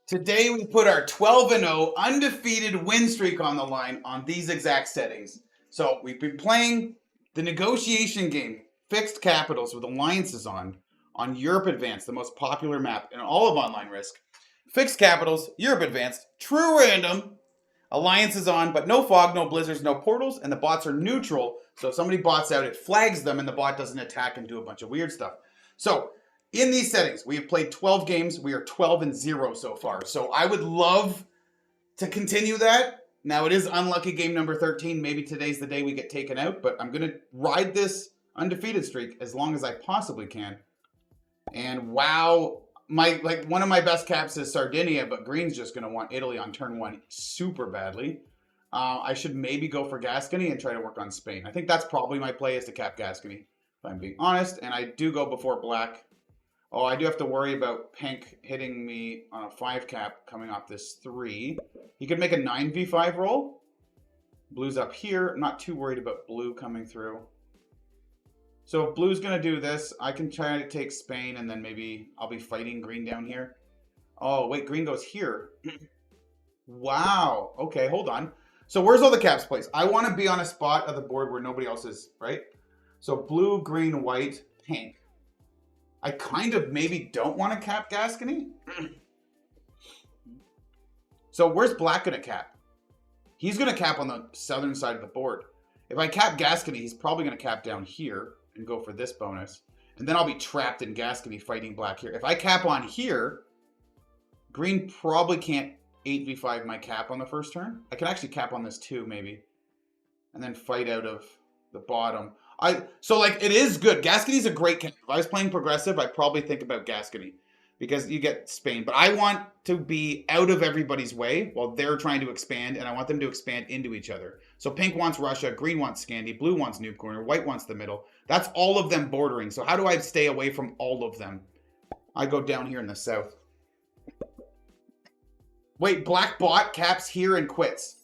Today we put our 12-0 undefeated win streak on the line on these exact settings. So we've been playing the negotiation game, fixed capitals with alliances on Europe Advanced, the most popular map in all of Online Risk. Fixed capitals, Europe Advanced, true random, alliances on, but no fog, no blizzards, no portals, and the bots are neutral. So if somebody bots out, it flags them and the bot doesn't attack and do a bunch of weird stuff. So in these settings, we have played 12 games. We are 12-0 so far. So I would love to continue that. Now, it is unlucky game number 13. Maybe today's the day we get taken out, but I'm going to ride this undefeated streak as long as I possibly can. And wow, one of my best caps is Sardinia, but Green's just going to want Italy on turn one super badly. I should maybe go for Gascony and try to work on Spain. I think that's probably my play, is to cap Gascony, if I'm being honest. And I do go before black. Oh, I do have to worry about pink hitting me on a 5 cap coming off this 3. He could make a 9v5 roll. Blue's up here. I'm not too worried about blue coming through. So if blue's going to do this, I can try to take Spain, and then maybe I'll be fighting green down here. Oh, wait, green goes here. Wow. Okay, hold on. So where's all the caps placed? I want to be on a spot of the board where nobody else is, right? So blue, green, white, pink. I kind of maybe don't want to cap Gascony. So where's black going to cap? He's going to cap on the southern side of the board. If I cap Gascony, he's probably going to cap down here and go for this bonus. And then I'll be trapped in Gascony fighting black here. If I cap on here, green probably can't 8v5 my cap on the first turn. I can actually cap on this too, maybe. And then fight out of the bottom. So it is good. Gascony's a great cap. If I was playing progressive, I'd probably think about Gascony because you get Spain. But I want to be out of everybody's way while they're trying to expand, and I want them to expand into each other. So pink wants Russia, green wants Scandi, blue wants Noob Corner, white wants the middle. That's all of them bordering. So how do I stay away from all of them? I go down here in the south. Wait, black bot caps here and quits.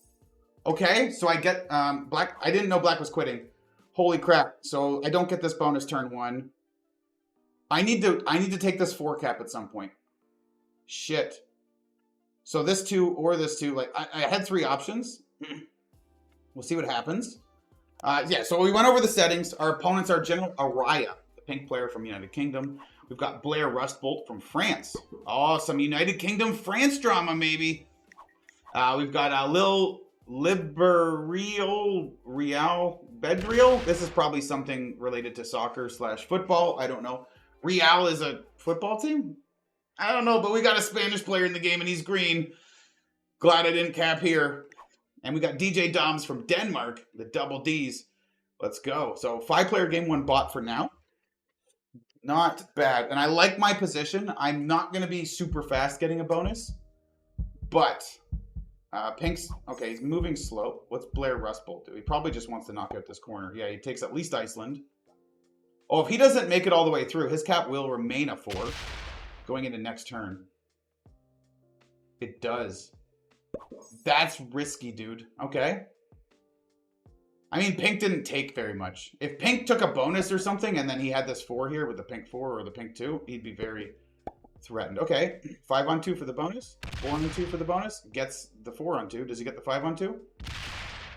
Okay, so I get black. I didn't know black was quitting. Holy crap. So I don't get this bonus turn one. I need to take this 4 cap at some point. Shit. So this 2 or this 2. I had 3 options. We'll see what happens. Yeah, so we went over the settings. Our opponents are General Araya, the pink player from United Kingdom. We've got Blair Rustbolt from France. Oh, some United Kingdom France drama, maybe. We've got Lil Real Bedreal. This is probably something related to soccer / football. I don't know. Real is a football team? I don't know, but we got a Spanish player in the game and he's green. Glad I didn't cap here. And we got DJ Doms from Denmark, the double Ds. Let's go. So 5-player game, 1 bot for now. Not bad. And I like my position. I'm not going to be super fast getting a bonus. But pink's, okay, he's moving slow. What's Blair Rustbolt do? He probably just wants to knock out this corner. Yeah, he takes at least Iceland. Oh, if he doesn't make it all the way through, his cap will remain a 4 going into next turn. It does. That's risky, dude. Okay. I mean, pink didn't take very much. If pink took a bonus or something and then he had this 4 here with the pink 4 or the pink 2, he'd be very threatened. Okay, 5 on 2 for the bonus. 4 on 2 for the bonus. Gets the 4 on 2. Does he get the 5 on 2?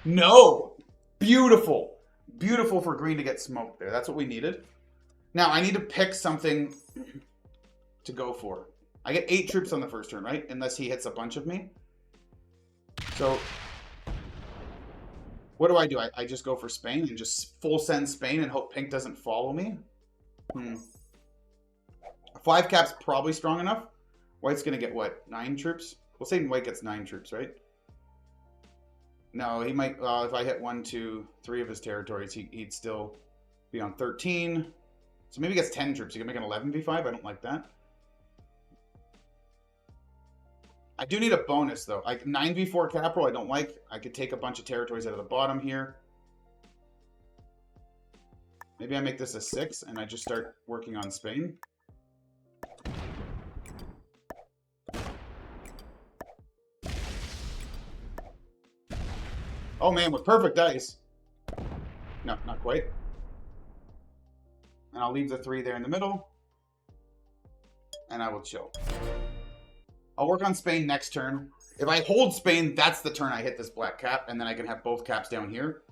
No! Beautiful. Beautiful for green to get smoked there. That's what we needed. Now, I need to pick something to go for. I get 8 troops on the first turn, right? Unless he hits a bunch of me. So, what do? I just go for Spain and just full send Spain and hope pink doesn't follow me? 5 cap's probably strong enough. White's going to get, what, 9 troops? We'll say white gets 9 troops, right? No, he might, if I hit 1, 2, 3 of his territories, he'd still be on 13. So maybe he gets 10 troops. He can make an 11v5. I don't like that. I do need a bonus, though. 9v4 cap roll I don't like. I could take a bunch of territories out of the bottom here. Maybe I make this a 6, and I just start working on Spain. Oh, man, with perfect dice. No, not quite. And I'll leave the 3 there in the middle. And I will chill. I'll work on Spain next turn. If I hold Spain, that's the turn I hit this black cap, and then I can have both caps down here.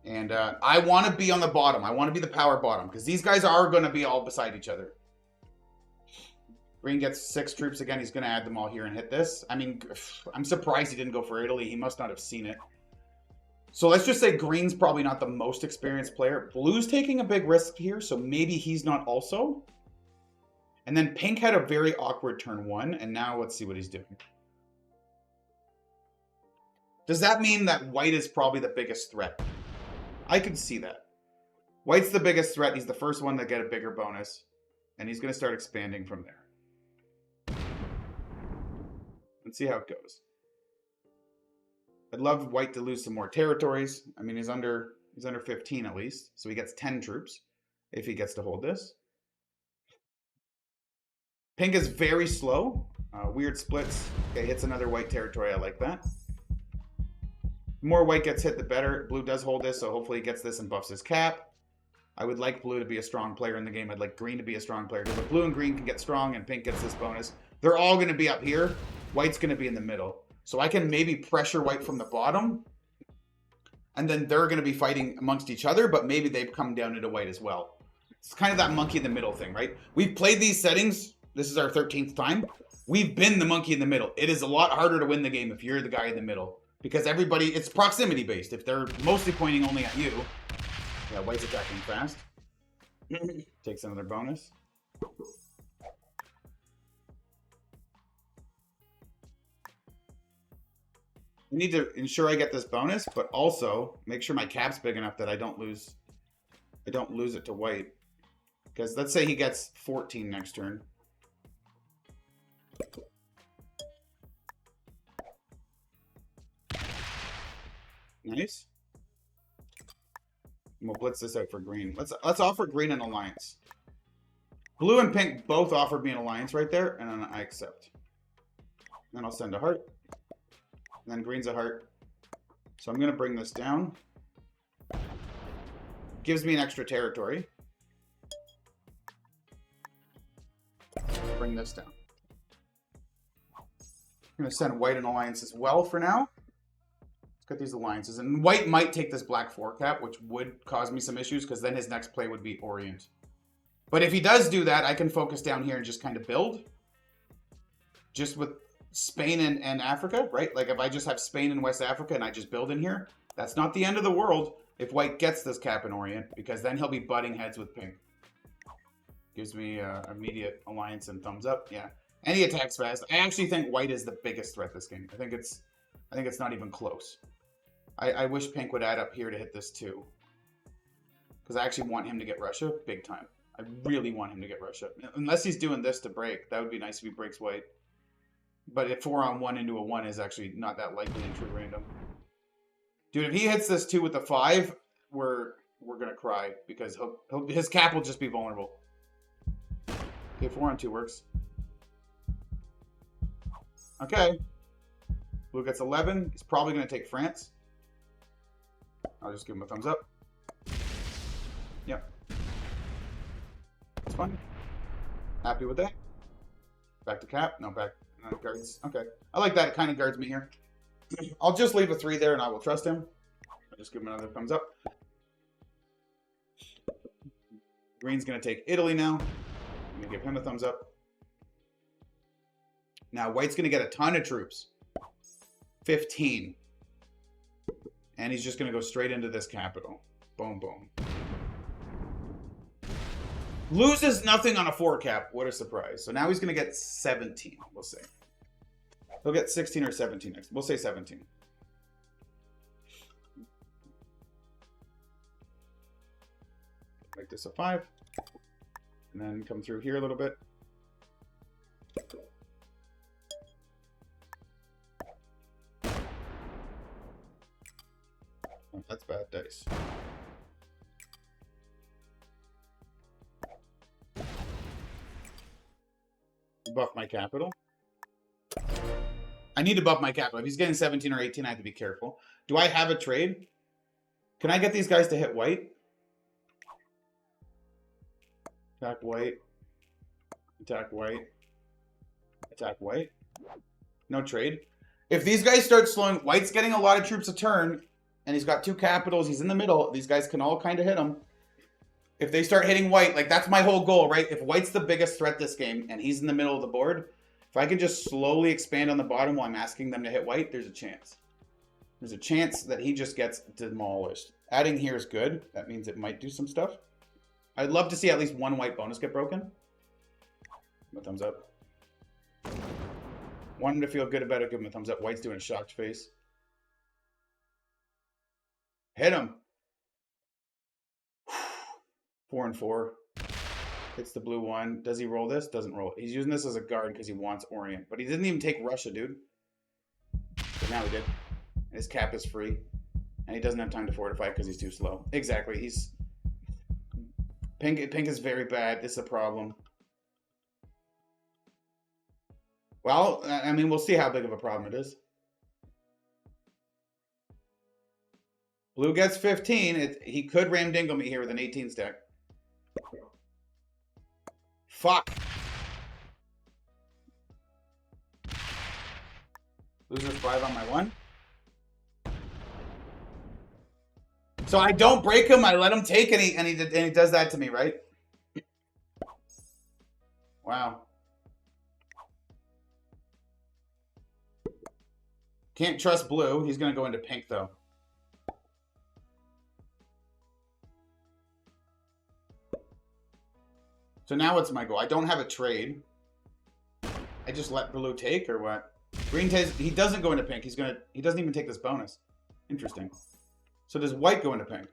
And I want to be on the bottom. I want to be the power bottom, because these guys are going to be all beside each other. Green gets 6 troops again. He's going to add them all here and hit this. I mean, I'm surprised he didn't go for Italy. He must not have seen it. So let's just say Green's probably not the most experienced player. Blue's taking a big risk here, so maybe he's not also. And then Pink had a very awkward turn 1, and now let's see what he's doing. Does that mean that White is probably the biggest threat? I could see that. White's the biggest threat. He's the first one to get a bigger bonus, and he's going to start expanding from there. Let's see how it goes. I'd love White to lose some more territories. I mean, he's under 15 at least, so he gets 10 troops if he gets to hold this. Pink is very slow. Weird splits. Okay, hits another White territory. I like that. The more White gets hit, the better. Blue does hold this, so hopefully he gets this and buffs his cap. I would like Blue to be a strong player in the game. I'd like Green to be a strong player. Because if Blue and Green can get strong and Pink gets this bonus, they're all going to be up here. White's going to be in the middle. So I can maybe pressure White from the bottom. And then they're going to be fighting amongst each other, but maybe they've come down into White as well. It's kind of that monkey in the middle thing, right? We've played these settings. This is our 13th time. We've been the monkey in the middle. It is a lot harder to win the game if you're the guy in the middle. Because everybody, it's proximity based. If they're mostly pointing only at you. Yeah, White's attacking fast. Takes another bonus. I need to ensure I get this bonus, but also make sure my cap's big enough that I don't lose it to White. Because let's say he gets 14 next turn. Nice. And we'll blitz this out for Green. Let's offer Green an alliance. Blue and Pink both offered me an alliance right there, and then I accept. Then I'll send a heart. And then Green's a heart. So I'm going to bring this down. Gives me an extra territory. Bring this down. I'm going to send White an alliance as well for now. Let's get these alliances. And White might take this black 4 cap, which would cause me some issues, because then his next play would be Orient. But if he does do that, I can focus down here and just kind of build. Just with Spain and Africa, right? Like if I just have Spain and West Africa and I just build in here, that's not the end of the world if White gets this cap in Orient, because then he'll be butting heads with Pink. Gives me immediate alliance and thumbs up. Yeah. And he attacks fast. I actually think White is the biggest threat this game. I think it's not even close. I wish Pink would add up here to hit this too. Because I actually want him to get Russia big time. I really want him to get Russia. Unless he's doing this to break. That would be nice if he breaks White. But a 4-on-1 into a 1 is actually not that likely in true random. Dude, if he hits this 2 with a 5, we're gonna cry, because his cap will just be vulnerable. Okay, 4-on-2 works. Okay. Blue gets 11. He's probably gonna take France. I'll just give him a thumbs up. Yep. That's fine. Happy with that. Back to cap. No, back. Guards. Okay. I like that. It kind of guards me here. I'll just leave a 3 there and I will trust him. I'll just give him another thumbs up. Green's going to take Italy now. I'm going to give him a thumbs up. Now, White's going to get a ton of troops. 15. And he's just going to go straight into this capital. Boom, boom. Loses nothing on a 4 cap. What a surprise. So now he's going to get 17. We'll see. He'll get 16 or 17 next. We'll say 17. Make this a 5. And then come through here a little bit. Oh, that's bad dice. Buff my capital. I need to buff my capital. If he's getting 17 or 18, I have to be careful. Do I have a trade? Can I get these guys to hit White? Attack White. Attack White. Attack White. No trade. If these guys start slowing, White's getting a lot of troops a turn, and he's got 2 capitals. He's in the middle. These guys can all kind of hit him. If they start hitting White, like that's my whole goal, right? If White's the biggest threat this game, and he's in the middle of the board, if I can just slowly expand on the bottom while I'm asking them to hit White, there's a chance. There's a chance that he just gets demolished. Adding here is good. That means it might do some stuff. I'd love to see at least 1 White bonus get broken. Give him a thumbs up. Want him to feel good about it, give him a thumbs up. White's doing a shocked face. Hit him. 4 and 4. Hits the blue 1. Does he roll this? Doesn't roll it. He's using this as a guard because he wants Orient. But he didn't even take Russia, dude. But now he did. And his cap is free. And he doesn't have time to fortify because he's too slow. Exactly. He's... Pink is very bad. This is a problem. Well, I mean, we'll see how big of a problem it is. Blue gets 15. He could ramdingle me here with an 18 stack. Fuck. Loser 5 on my 1. So I don't break him. I let him take, and he does that to me, right? Wow. Can't trust blue. He's going to go into pink, though. So now what's my goal? I don't have a trade. I just let blue take, or what? Green takes. He doesn't go into pink. He doesn't even take this bonus. Interesting. So does white go into pink?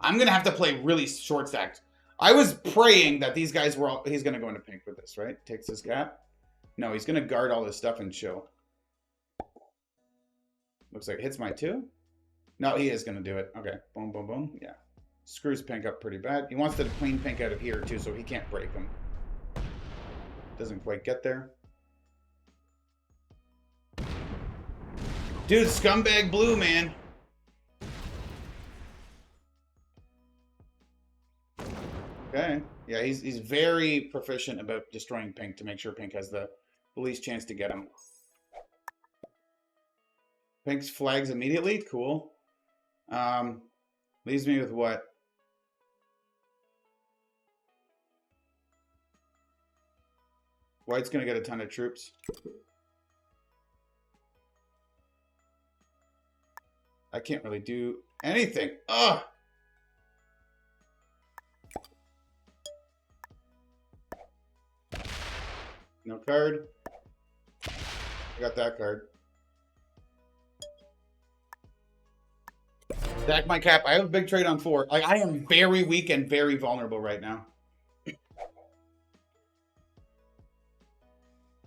I'm going to have to play really short stacked. I was praying that these guys were all... He's going to go into pink with this, right? Takes his gap. No, he's going to guard all this stuff and chill. Looks like it hits my 2. No, he is going to do it. Okay. Boom, boom, boom. Yeah. Screws pink up pretty bad. He wants to clean pink out of here, too, so he can't break him. Doesn't quite get there. Dude, scumbag blue, man. Okay. Yeah, he's very proficient about destroying pink to make sure pink has the least chance to get him. Pink's flags immediately. Cool. Leaves me with what? White's going to get a ton of troops. I can't really do anything. Ugh! No card. I got that card. Stack my cap. I have a big trade on 4. Like, I am very weak and very vulnerable right now.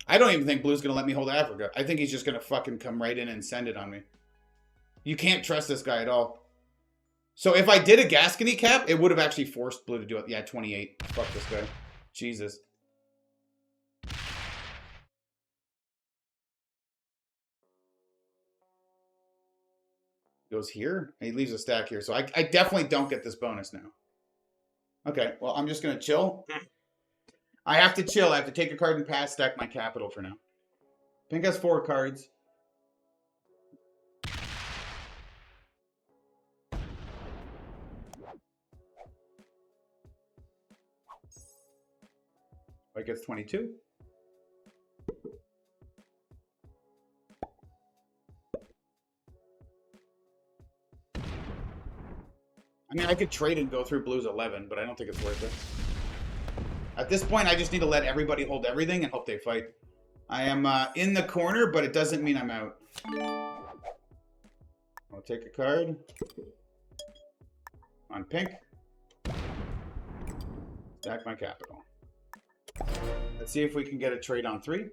I don't even think Blue's going to let me hold Africa. I think he's just going to fucking come right in and send it on me. You can't trust this guy at all. So if I did a Gascony cap, it would have actually forced Blue to do it. Yeah, 28. Fuck this guy. Jesus. Goes here. He leaves a stack here. So I definitely don't get this bonus now. Okay, well, I'm just going to chill. I have to chill. I have to take a card and pass, stack my capital for now. Pink has 4 cards. White gets 22. I mean, I could trade and go through Blue's 11, but I don't think it's worth it. At this point, I just need to let everybody hold everything and hope they fight. I am in the corner, but it doesn't mean I'm out. I'll take a card. On pink. Stack my capital. Let's see if we can get a trade on 3.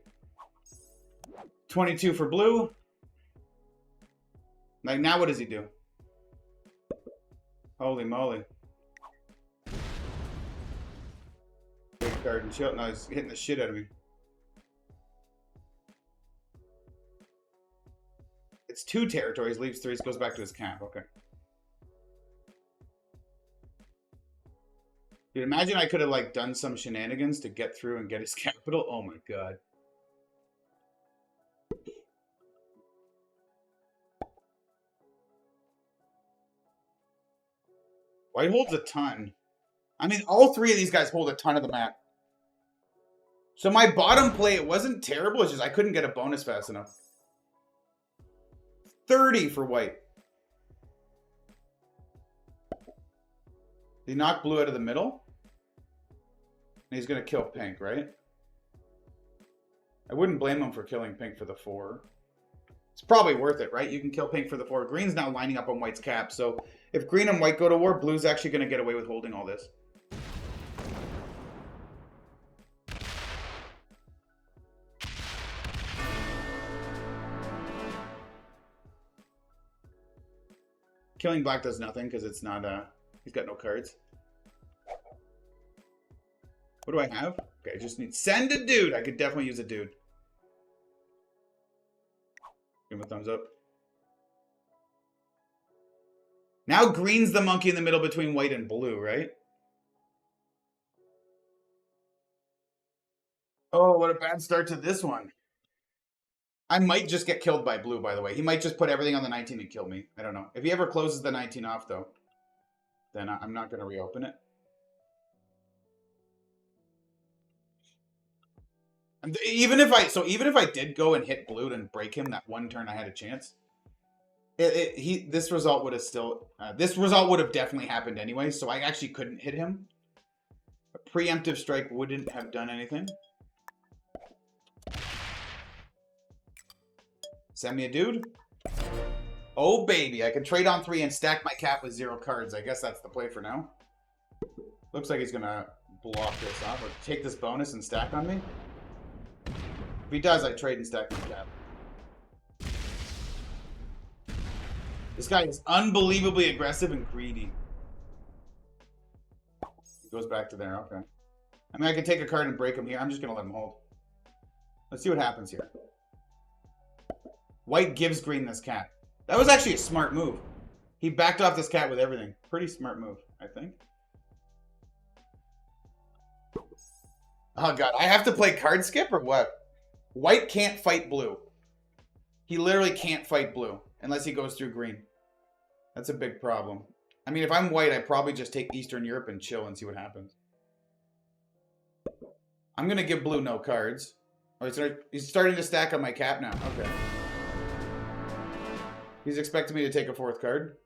22 for blue. Like, now what does he do? Holy moly. Big card and chill. No, he's hitting the shit out of me. It's 2 territories, leaves 3, goes back to his camp. Okay. Dude, imagine I could have, like, done some shenanigans to get through and get his capital. Oh my god. White holds a ton. I mean, all three of these guys hold a ton of the map. So my bottom play, it wasn't terrible. It's just I couldn't get a bonus fast enough. 30 for white. He knocked blue out of the middle. And he's going to kill pink, right? I wouldn't blame him for killing pink for the 4. It's probably worth it, right? You can kill pink for the 4. Green's now lining up on white's cap. So if green and white go to war, blue's actually going to get away with holding all this. Killing black does nothing because it's not, he's got no cards. What do I have? Okay, I just need, send a dude. I could definitely use a dude. Give him a thumbs up. Now green's the monkey in the middle between white and blue, right? Oh, what a bad start to this one. I might just get killed by blue, by the way. He might just put everything on the 19 and kill me. I don't know. If he ever closes the 19 off, though, then I'm not going to reopen it. And even if I did go and hit blue and break him that one turn, I had a chance. This result would have definitely happened anyway. So I actually couldn't hit him. A preemptive strike wouldn't have done anything. Send me a dude. Oh, baby. I can trade on 3 and stack my cap with 0 cards. I guess that's the play for now. Looks like he's going to block this off or take this bonus and stack on me. If he does, I trade and stack my cap. This guy is unbelievably aggressive and greedy. He goes back to there. Okay. I mean, I can take a card and break him here. I'm just going to let him hold. Let's see what happens here. White gives green this cat. That was actually a smart move. He backed off this cat with everything. Pretty smart move, I think. Oh, God. I have to play card skip or what? White can't fight blue. He literally can't fight blue unless he goes through green. That's a big problem. I mean, if I'm white, I'd probably just take Eastern Europe and chill and see what happens. I'm going to give blue no cards. Oh, he's starting to stack on my cap now. Okay. He's expecting me to take a 4th card.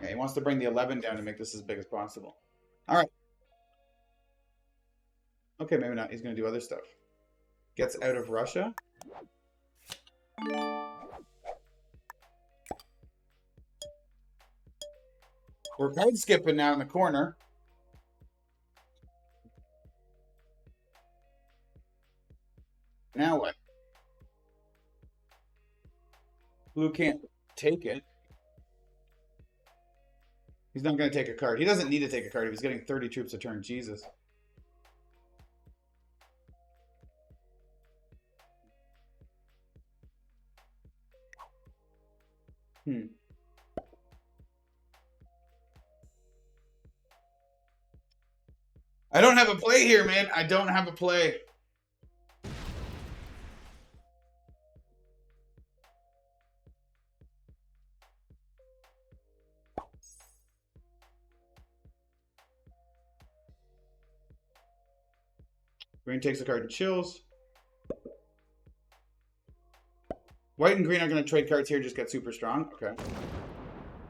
Yeah, he wants to bring the 11 down to make this as big as possible. All right. Okay, maybe not. He's going to do other stuff. Gets out of Russia. We're card skipping now in the corner. Now what? Blue can't take it. He's not going to take a card. He doesn't need to take a card if he's getting 30 troops a turn. Jesus. I don't have a play here, man. I don't have a play. Green takes a card and chills. White and green are going to trade cards here, just get super strong. Okay.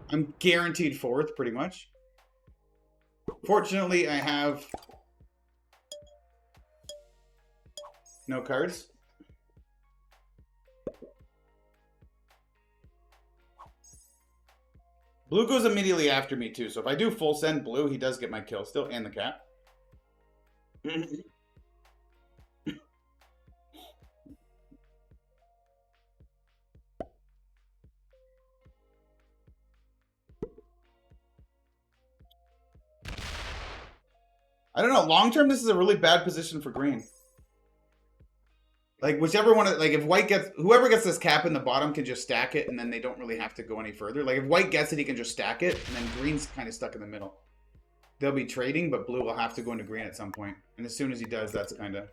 I'm guaranteed 4th, pretty much. Fortunately, I have no cards. Blue goes immediately after me, too. So if I do full send blue, he does get my kill still, and the cap. I don't know. Long term, this is a really bad position for green. Like, whichever one, like, if white gets, whoever gets this cap in the bottom can just stack it, and then they don't really have to go any further. Like, if white gets it, he can just stack it, and then green's kind of stuck in the middle. They'll be trading, but blue will have to go into green at some point. And as soon as he does, that's kind of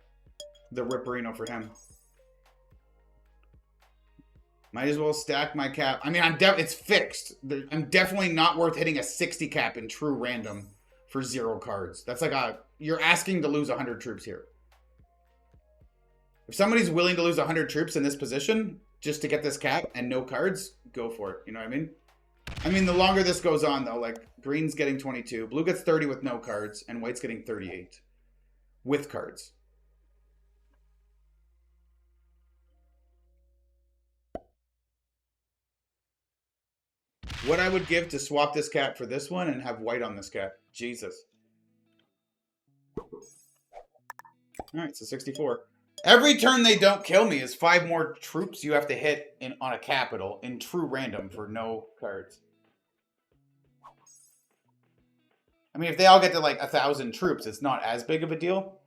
the ripperino for him. Might as well stack my cap. I mean, it's fixed. I'm definitely not worth hitting a 60 cap in true random for 0 cards. That's like you're asking to lose 100 troops here. If somebody's willing to lose 100 troops in this position just to get this cap and no cards, go for it. You know what I mean? I mean, the longer this goes on, though, like, green's getting 22, blue gets 30 with no cards, and white's getting 38 with cards. What I would give to swap this cap for this one and have white on this cap. Jesus. Alright, so 64. Every turn they don't kill me is 5 more troops you have to hit on a capital in true random for no cards. I mean, if they all get to like 1,000 troops, it's not as big of a deal.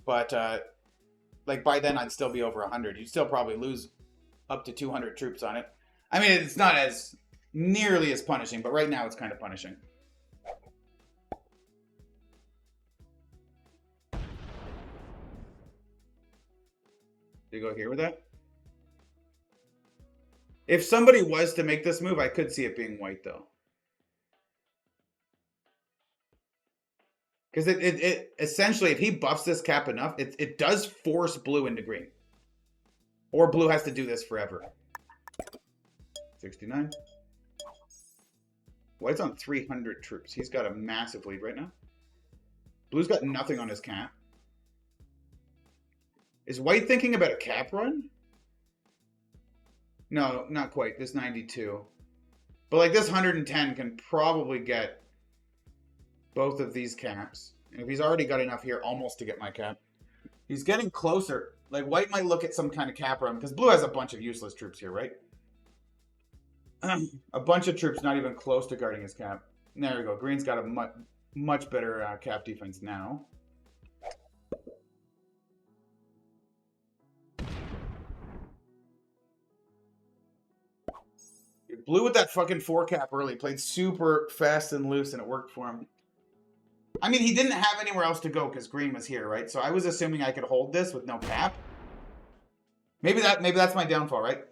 But, like, by then I'd still be over 100. You'd still probably lose up to 200 troops on it. I mean, it's not as nearly as punishing, but right now it's kind of punishing. Do you go here with that? If somebody was to make this move, I could see it being white, though. Because it essentially, if he buffs this cap enough, it does force blue into green. Or blue has to do this forever. 69. White's on 300 troops. He's got a massive lead right now. Blue's got nothing on his cap. Is white thinking about a cap run? No, not quite. This 92. But like this 110 can probably get both of these caps. And if he's already got enough here almost to get my cap. He's getting closer. Like white might look at some kind of cap run because blue has a bunch of useless troops here, right? A bunch of troops not even close to guarding his cap. There we go. Green's got a much better cap defense now. Blue with that fucking 4 cap early played super fast and loose, and it worked for him. I mean, he didn't have anywhere else to go because green was here, right? So I was assuming I could hold this with no cap. Maybe that's my downfall, right?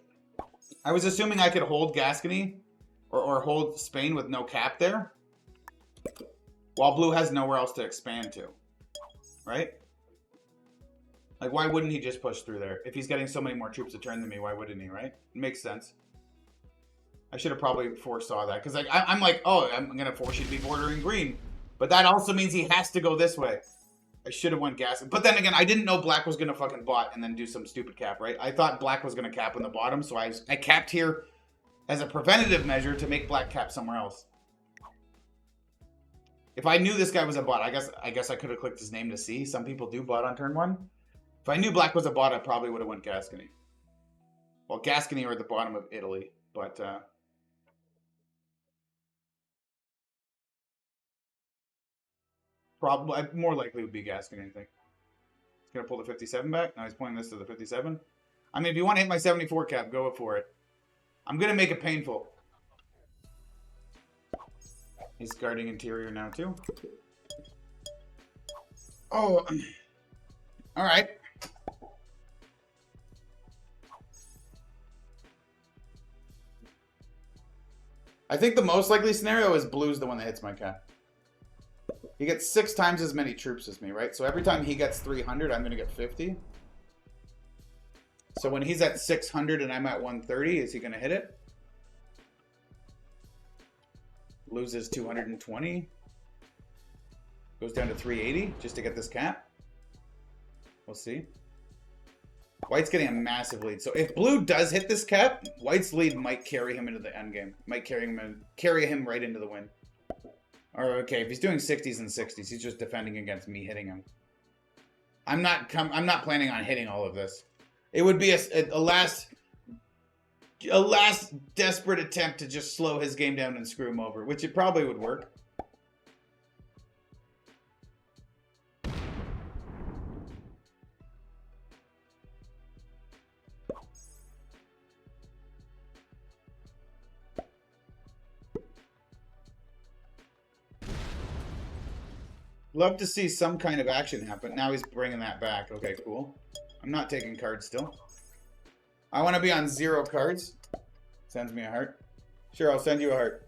I was assuming I could hold Gascony or hold Spain with no cap there, while blue has nowhere else to expand to, right? Like, why wouldn't he just push through there? If he's getting so many more troops a turn than me, why wouldn't he, right? It makes sense. I should have probably foresaw that. Because like, I'm like, oh, I'm going to force you to be bordering green. But that also means he has to go this way. I should have went gas. But then again, I didn't know black was going to fucking bot and then do some stupid cap, right? I thought black was going to cap on the bottom. So I capped here as a preventative measure to make black cap somewhere else. If I knew this guy was a bot, I guess I could have clicked his name to see. Some people do bot on turn 1. If I knew black was a bot, I probably would have went Gascony. Well, Gascony are at the bottom of Italy. But, probably more likely would be Gascony, I think. He's gonna pull the 57 back. Now he's pointing this to the 57. I mean, if you want to hit my 74 cap, go for it. I'm gonna make it painful. He's guarding interior now too. Oh, all right. I think the most likely scenario is blue's the one that hits my cap. He gets 6 times as many troops as me, right? So every time he gets 300, I'm going to get 50. So when he's at 600 and I'm at 130, is he going to hit it? Loses 220. Goes down to 380 just to get this cap. We'll see. White's getting a massive lead. So if blue does hit this cap, white's lead might carry him into the endgame. Might carry him right into the win. Or okay, if he's doing 60s and 60s, he's just defending against me hitting him. I'm not planning on hitting all of this. It would be a last desperate attempt to just slow his game down and screw him over, which it probably would work. Love to see some kind of action happen. Now he's bringing that back. Okay, cool. I'm not taking cards still. I want to be on 0 cards. Sends me a heart. Sure, I'll send you a heart.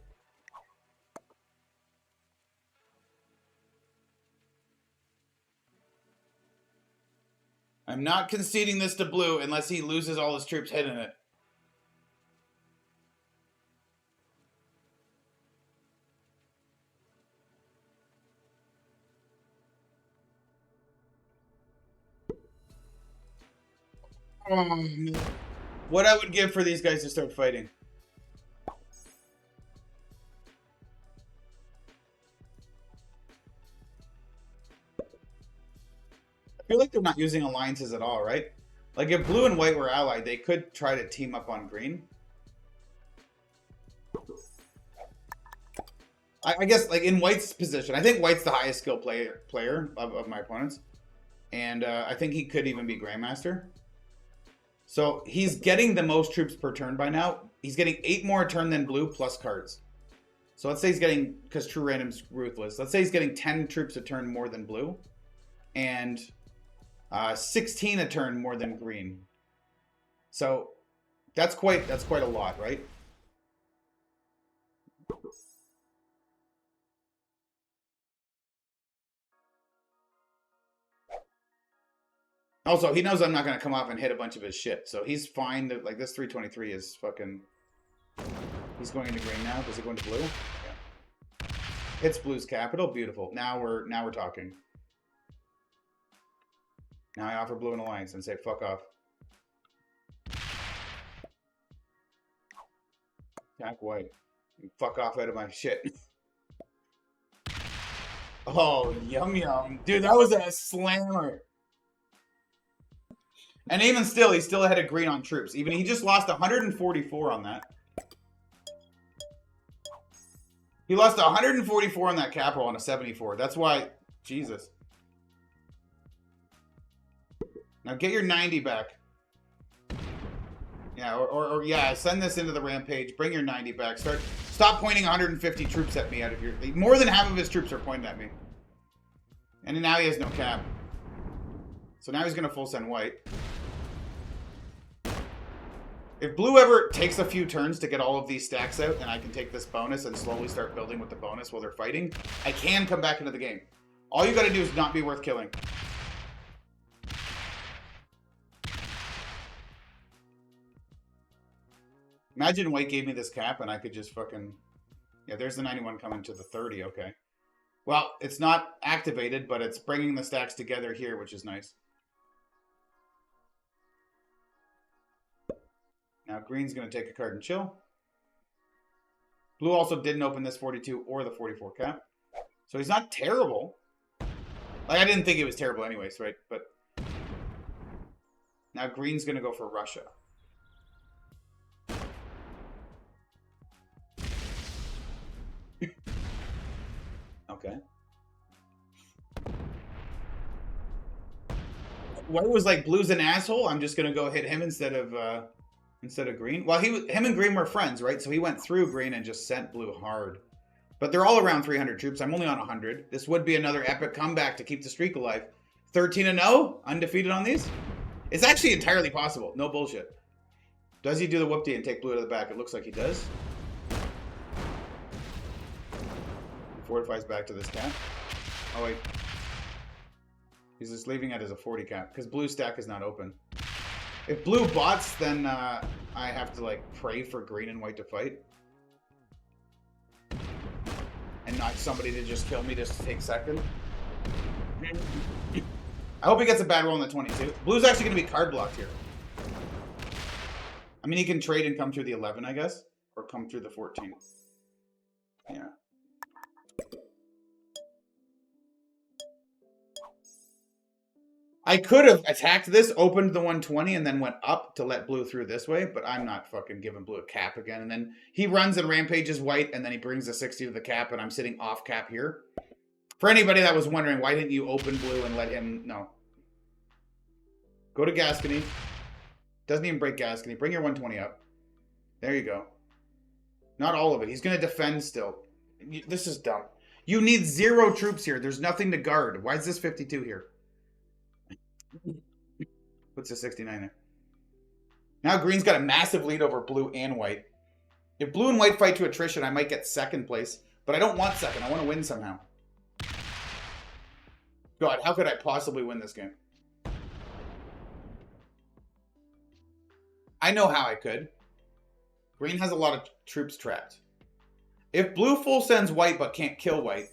I'm not conceding this to blue unless he loses all his troops hitting it. What I would give for these guys to start fighting. I feel like they're not using alliances at all, right? Like if blue and white were allied, they could try to team up on green. I guess like in white's position, I think white's the highest skill player of my opponents. And I think he could even be Grandmaster. So he's getting the most troops per turn by now. He's getting 8 more a turn than blue plus cards. So let's say he's getting, because true random's ruthless, let's say he's getting 10 troops a turn more than blue. And 16 a turn more than green. So that's quite a lot, right? Also, he knows I'm not going to come off and hit a bunch of his shit. So he's fine. Like, this 323 is fucking... He's going into green now. Does he go into blue? Yeah. Hits blue's capital. Beautiful. Now we're talking. Now I offer blue an alliance and say, fuck off. Attack white. You fuck off out of my shit. Oh, yum yum. Dude, that was a slammer. And even still, he's still ahead of green on troops. Even he just lost 144 on that. He lost 144 on that capital on a 74. That's why, Jesus. Now get your 90 back. Yeah, or yeah, send this into the rampage. Bring your 90 back. Stop pointing 150 troops at me out of here. More than half of his troops are pointing at me. And now he has no cap. So now he's going to full send white. If blue ever takes a few turns to get all of these stacks out, and I can take this bonus and slowly start building with the bonus while they're fighting, I can come back into the game. All you got to do is not be worth killing. Imagine white gave me this cap and I could just fucking... Yeah, there's the 91 coming to the 30, okay. Well, it's not activated, but it's bringing the stacks together here, which is nice. Now green's going to take a card and chill. Blue also didn't open this 42 or the 44 cap. So he's not terrible. Like, I didn't think he was terrible anyways, right? But now green's going to go for Russia. Okay. White was like, blue's an asshole. I'm just going to go hit him instead of green. Well, him and green were friends, right? So he went through green and just sent blue hard. But they're all around 300 troops. I'm only on 100. This would be another epic comeback to keep the streak alive. 13-0, undefeated on these. It's actually entirely possible. No bullshit. Does he do the whoop-dee and take blue to the back? It looks like he does. He fortifies back to this cap. Oh, wait. He's just leaving it as a 40 cap because blue stack is not open. If blue bots, then I have to, like, pray for green and white to fight. And not somebody to just kill me just to take second. I hope he gets a bad roll in the 22. Blue's actually going to be card blocked here. I mean, he can trade and come through the 11, I guess. Or come through the 14. Yeah. I could have attacked this, opened the 120, and then went up to let blue through this way, but I'm not fucking giving blue a cap again. And then he runs and rampages white, and then he brings the 60 to the cap, and I'm sitting off cap here. For anybody that was wondering, why didn't you open blue and let him... No. Go to Gascony. Doesn't even break Gascony. Bring your 120 up. There you go. Not all of it. He's going to defend still. This is dumb. You need 0 troops here. There's nothing to guard. Why is this 52 here? Puts a 69 there. Now green's got a massive lead over blue and white. If blue and white fight to attrition, I might get second place. But I don't want second. I want to win somehow. God, how could I possibly win this game? I know how I could. Green has a lot of troops trapped. If blue full sends white but can't kill white,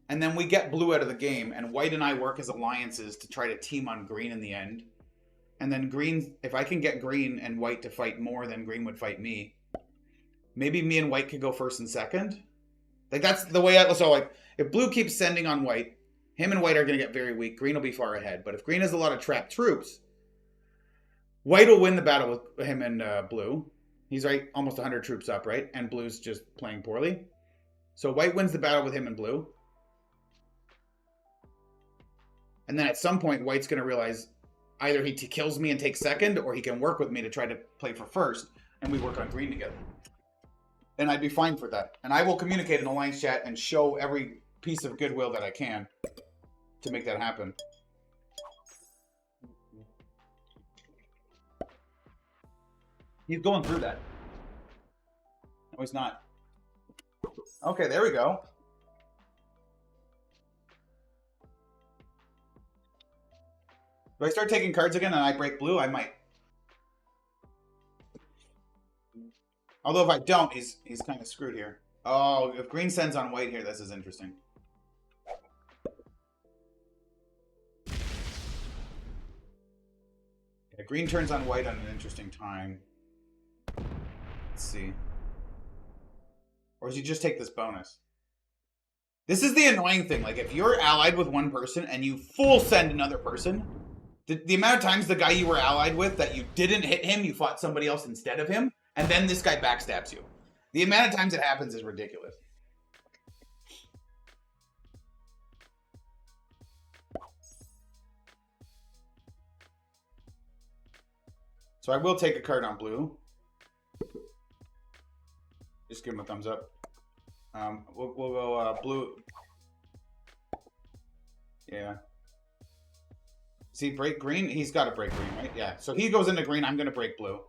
and then we get blue out of the game, and white and I work as alliances to try to team on green in the end, and then green, if I can get green and white to fight more than green would fight me, maybe me and white could go first and second. Like, that's the way I... So, like, if blue keeps sending on white, him and white are going to get very weak. Green will be far ahead. But if green has a lot of trapped troops, white will win the battle with him and blue. He's right, almost 100 troops up, right? And blue's just playing poorly. So white wins the battle with him and blue. And then at some point, white's going to realize either he kills me and takes second, or he can work with me to try to play for first, and we work on green together. And I'd be fine for that. And I will communicate in Alliance chat and show every piece of goodwill that I can to make that happen. He's going through that. No, he's not. Okay, there we go. Do I start taking cards again and I break blue? I might. Although if I don't, he's kind of screwed here. Oh, if green sends on white here, this is interesting. Yeah, green turns on white on an interesting time. Let's see. Or does he just take this bonus? This is the annoying thing. Like, if you're allied with one person and you full send another person, the amount of times the guy you were allied with that you didn't hit him, you fought somebody else instead of him, and then this guy backstabs you. The amount of times it happens is ridiculous. So I will take a card on blue. Just give him a thumbs up. We'll go blue. Yeah. See, break green? He's got to break green, right? Yeah. So he goes into green. I'm going to break blue.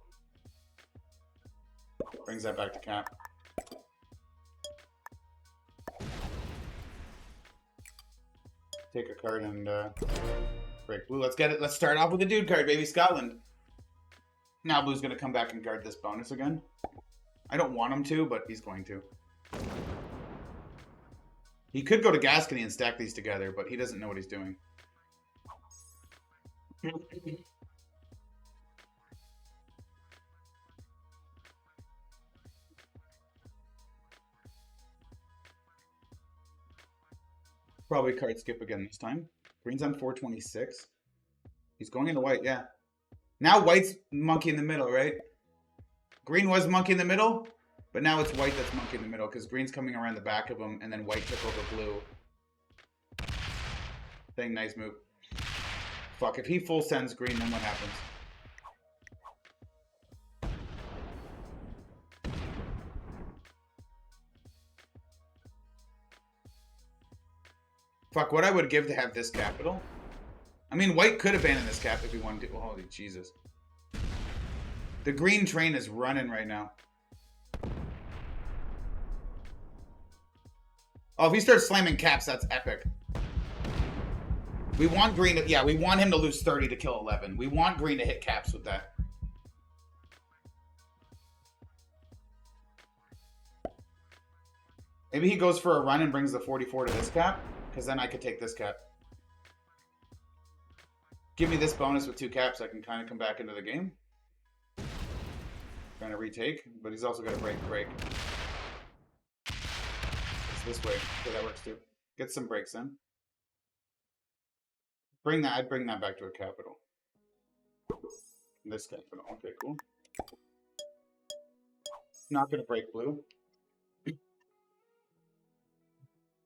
Brings that back to cap. Take a card and break blue. Let's get it. Let's start off with the dude card, baby. Scotland. Now blue's going to come back and guard this bonus again. I don't want him to, but he's going to. He could go to Gascony and stack these together, but he doesn't know what he's doing. Probably card skip again this time. Green's on 426. He's going into white, yeah. Now white's monkey in the middle, right? Green was monkey in the middle, but now it's white that's monkey in the middle because green's coming around the back of him, and then white took over blue. Thing, nice move. Fuck, if he full sends green, then what happens? Fuck, what I would give to have this capital. I mean, white could abandon this cap if he wanted to. Oh, holy Jesus. The green train is running right now. Oh, if he starts slamming caps, that's epic. We want green to... Yeah, we want him to lose 30 to kill 11. We want green to hit caps with that. Maybe he goes for a run and brings the 44 to this cap. Because then I could take this cap. Give me this bonus with 2 caps. I can kind of come back into the game. Trying to retake. But he's also got to break. It's this way. Okay, that works too. Get some breaks in. I'd bring that back to a capital. This capital. Okay, cool. Not going to break blue.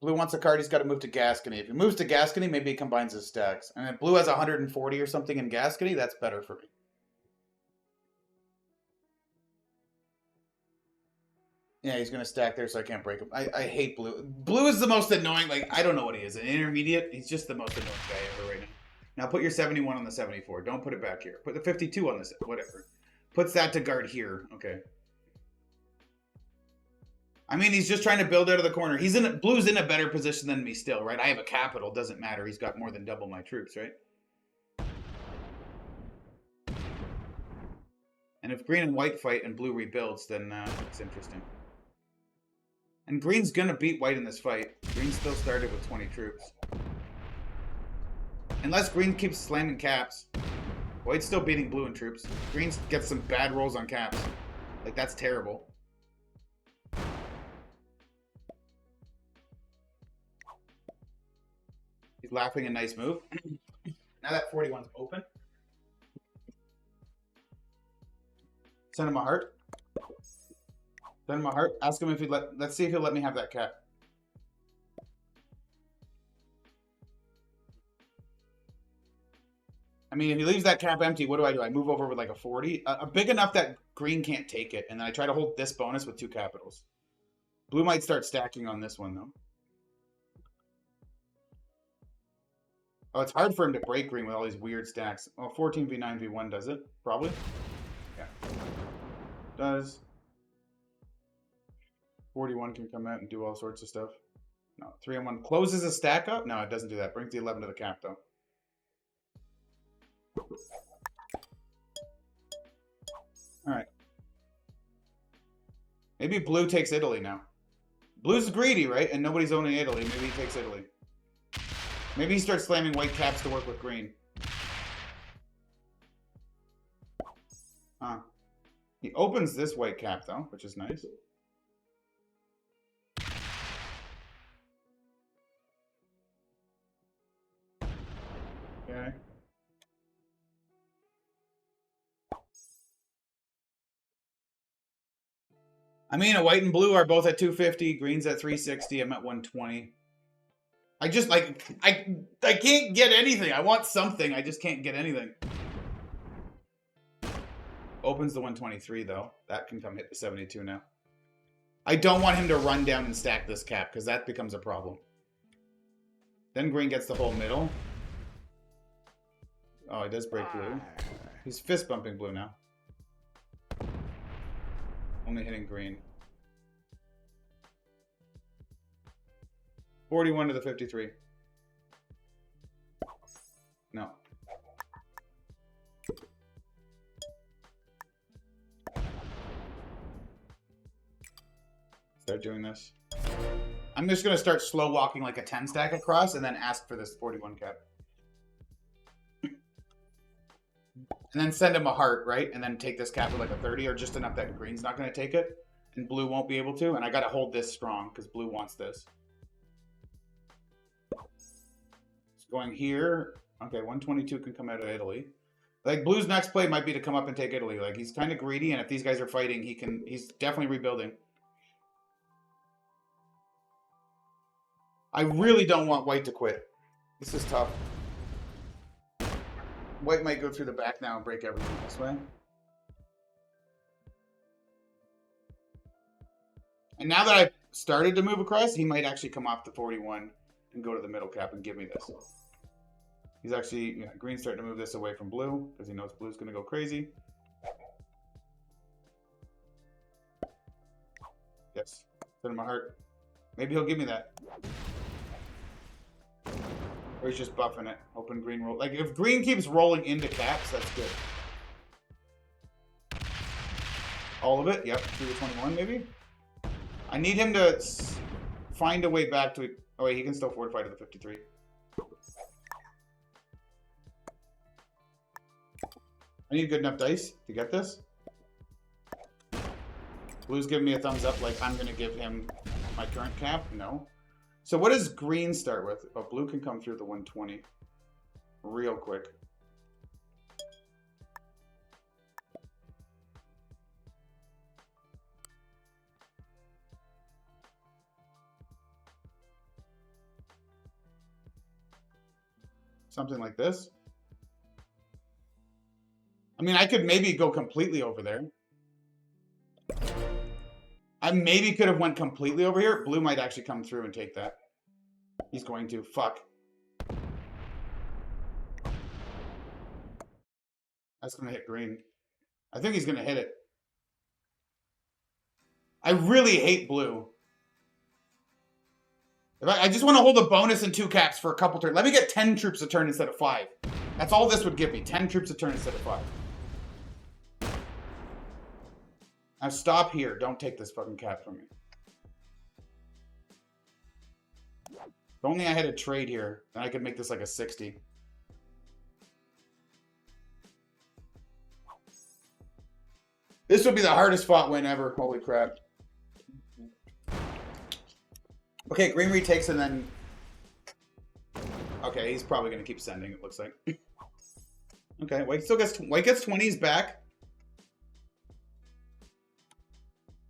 Blue wants a card, he's got to move to Gascony. If he moves to Gascony, maybe he combines his stacks. And if blue has 140 or something in Gascony, that's better for me. Yeah, he's going to stack there, so I can't break him. I hate blue. Blue is the most annoying, like, I don't know what he is. An intermediate? He's just the most annoying guy ever right now. Now put your 71 on the 74. Don't put it back here. Put the 52 on this, whatever. Puts that to guard here. Okay. I mean, he's just trying to build out of the corner. Blue's in a better position than me still, right? I have a capital. Doesn't matter. He's got more than double my troops, right? And if green and white fight and blue rebuilds, then it's interesting. And green's going to beat white in this fight. Green still started with 20 troops. Unless green keeps slamming caps. White's still beating blue in troops. Green gets some bad rolls on caps. Like, that's terrible. He's laughing a nice move. Now that 41's open. Send him a heart. Send him a heart. Ask him if he'd let's see if he'll let me have that cap. I mean, if he leaves that cap empty, what do? I move over with like a 40? Big enough that green can't take it. And then I try to hold this bonus with 2 capitals. Blue might start stacking on this one, though. Oh, it's hard for him to break green with all these weird stacks. Oh, 14v9v1 does it? Probably. Yeah. Does. 41 can come out and do all sorts of stuff. No, 3-on-1 closes a stack up? No, it doesn't do that. Brings the 11 to the cap, though. Alright. Maybe blue takes Italy now. Blue's greedy, right? And nobody's owning Italy. Maybe he takes Italy. Maybe he starts slamming white caps to work with green. Huh. He opens this white cap, though, which is nice. Okay. I mean, a white and blue are both at 250. Green's at 360. I'm at 120. I just, like, I can't get anything. I want something. I just can't get anything. Opens the 123, though. That can come hit the 72 now. I don't want him to run down and stack this cap, because that becomes a problem. Then green gets the whole middle. Oh, he does break blue. He's fist bumping blue now. Only hitting green. 41 to the 53. No. Start doing this. I'm just going to start slow walking like a 10 stack across and then ask for this 41 cap. And then send him a heart, right? And then take this cap with like a 30 or just enough that green's not going to take it. And blue won't be able to. And I got to hold this strong because blue wants this. It's going here. Okay, 122 can come out of Italy. Like, blue's next play might be to come up and take Italy. Like, he's kind of greedy, and if these guys are fighting, he's definitely rebuilding. I really don't want white to quit. This is tough. White might go through the back now and break everything this way. And now that I've started to move across, he might actually come off the 41 and go to the middle cap and give me this. He's actually, yeah, green's starting to move this away from blue because he knows blue's going to go crazy. Yes. Send him a heart. Maybe he'll give me that. Or he's just buffing it. Hoping green roll. Like, if green keeps rolling into caps, that's good. All of it? Yep. Through the 21, maybe? I need him to find a way back to... Oh, wait. He can still fortify to the 53. I need good enough dice to get this. Blue's giving me a thumbs up like I'm going to give him my current cap. No. So what does green start with? Oh, blue can come through the 120 real quick. Something like this. I mean, I could maybe go completely over there. I maybe could have went completely over here. Blue might actually come through and take that. He's going to. Fuck. That's going to hit green. I think he's going to hit it. I really hate blue. I just want to hold a bonus and 2 caps for a couple turns. Let me get 10 troops a turn instead of 5. That's all this would give me. 10 troops a turn instead of 5. Now stop here. Don't take this fucking cap from me. If only I had a trade here, then I could make this like a 60. This would be the hardest fought win ever. Holy crap. Okay, green retakes and then... Okay, he's probably going to keep sending, it looks like. Okay, white still gets... White gets 20s back.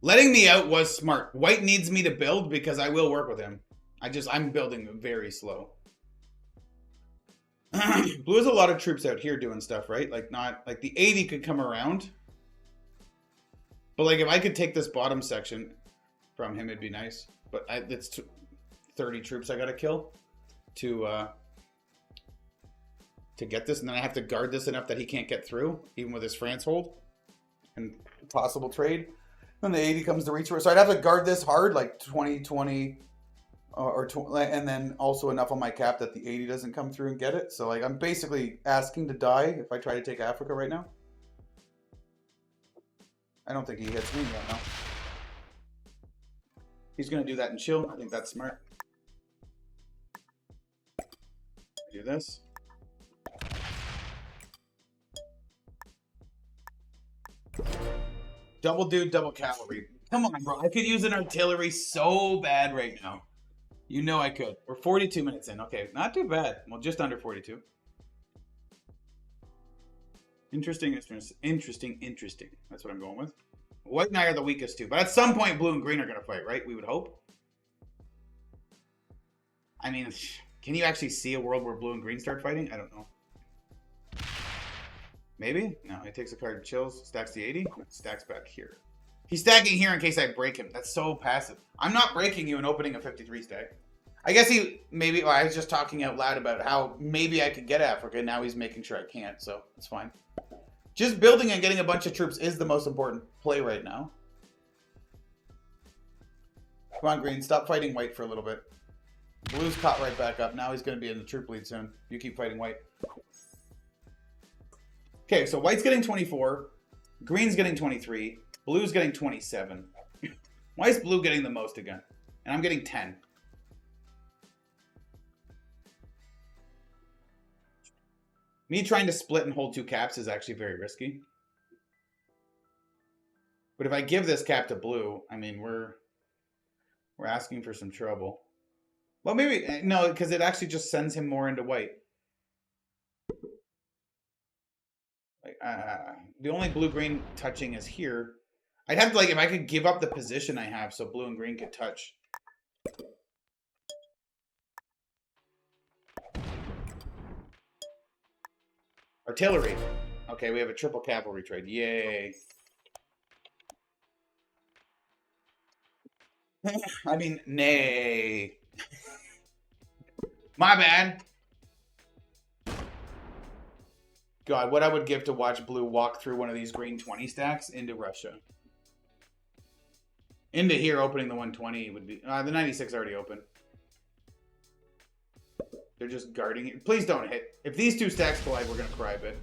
Letting me out was smart. White needs me to build because I will work with him. I'm building very slow. Blue has a lot of troops out here doing stuff, right? Like not... Like the 80 could come around. But like if I could take this bottom section from him, it'd be nice. But it's 30 troops I gotta kill to get this, and then I have to guard this enough that he can't get through, even with his France hold and possible trade. Then the 80 comes to reach for it. So I'd have to guard this hard, like 20, 20, and then also enough on my cap that the 80 doesn't come through and get it. So like I'm basically asking to die if I try to take Africa right now. I don't think he hits me right now. He's going to do that and chill. I think that's smart. Do this. Double dude, double cavalry. Come on, bro. I could use an artillery so bad right now. You know I could. We're 42 minutes in. Okay, not too bad. Well, just under 42. Interesting. That's what I'm going with. White and I are the weakest too. But at some point, blue and green are going to fight, right? We would hope. I mean, can you actually see a world where blue and green start fighting? I don't know. Maybe? No, he takes a card, chills, stacks the 80, stacks back here. He's stacking here in case I break him. That's so passive. I'm not breaking you and opening a 53 stack. I guess he maybe, well, I was just talking out loud about how maybe I could get Africa. Now he's making sure I can't, so it's fine. Just building and getting a bunch of troops is the most important play right now. Come on, green. Stop fighting white for a little bit. Blue's caught right back up. Now he's going to be in the troop lead soon. You keep fighting white. Okay, so white's getting 24. Green's getting 23. Blue's getting 27. Why is blue getting the most again? And I'm getting 10. Me trying to split and hold 2 caps is actually very risky. But if I give this cap to blue, I mean, we're asking for some trouble. Well, maybe, no, because it actually just sends him more into white. Like, the only blue-green touching is here. I'd have to, like, if I could give up the position I have so blue and green could touch. Artillery. Okay, we have a triple cavalry trade. Yay. I mean, nay. My bad. God, what I would give to watch blue walk through one of these green 20 stacks into Russia. Into here, opening the 120 would be... the 96 already open. They're just guarding it. Please don't hit. If these 2 stacks collide, we're going to cry a bit.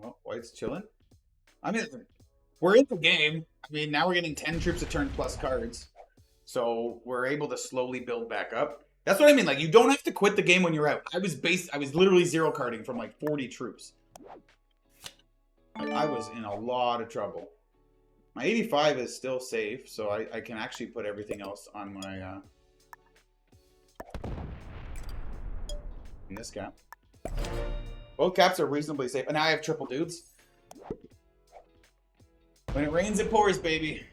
Oh, white's chilling. I mean, we're in the game. I mean, now we're getting 10 troops a turn plus cards. So we're able to slowly build back up. That's what I mean. Like, you don't have to quit the game when you're out. I was literally 0 carding from like 40 troops. Like, I was in a lot of trouble. My 85 is still safe, so I can actually put everything else on my in this cap. Both caps are reasonably safe. And now I have triple dudes. When it rains, it pours, baby.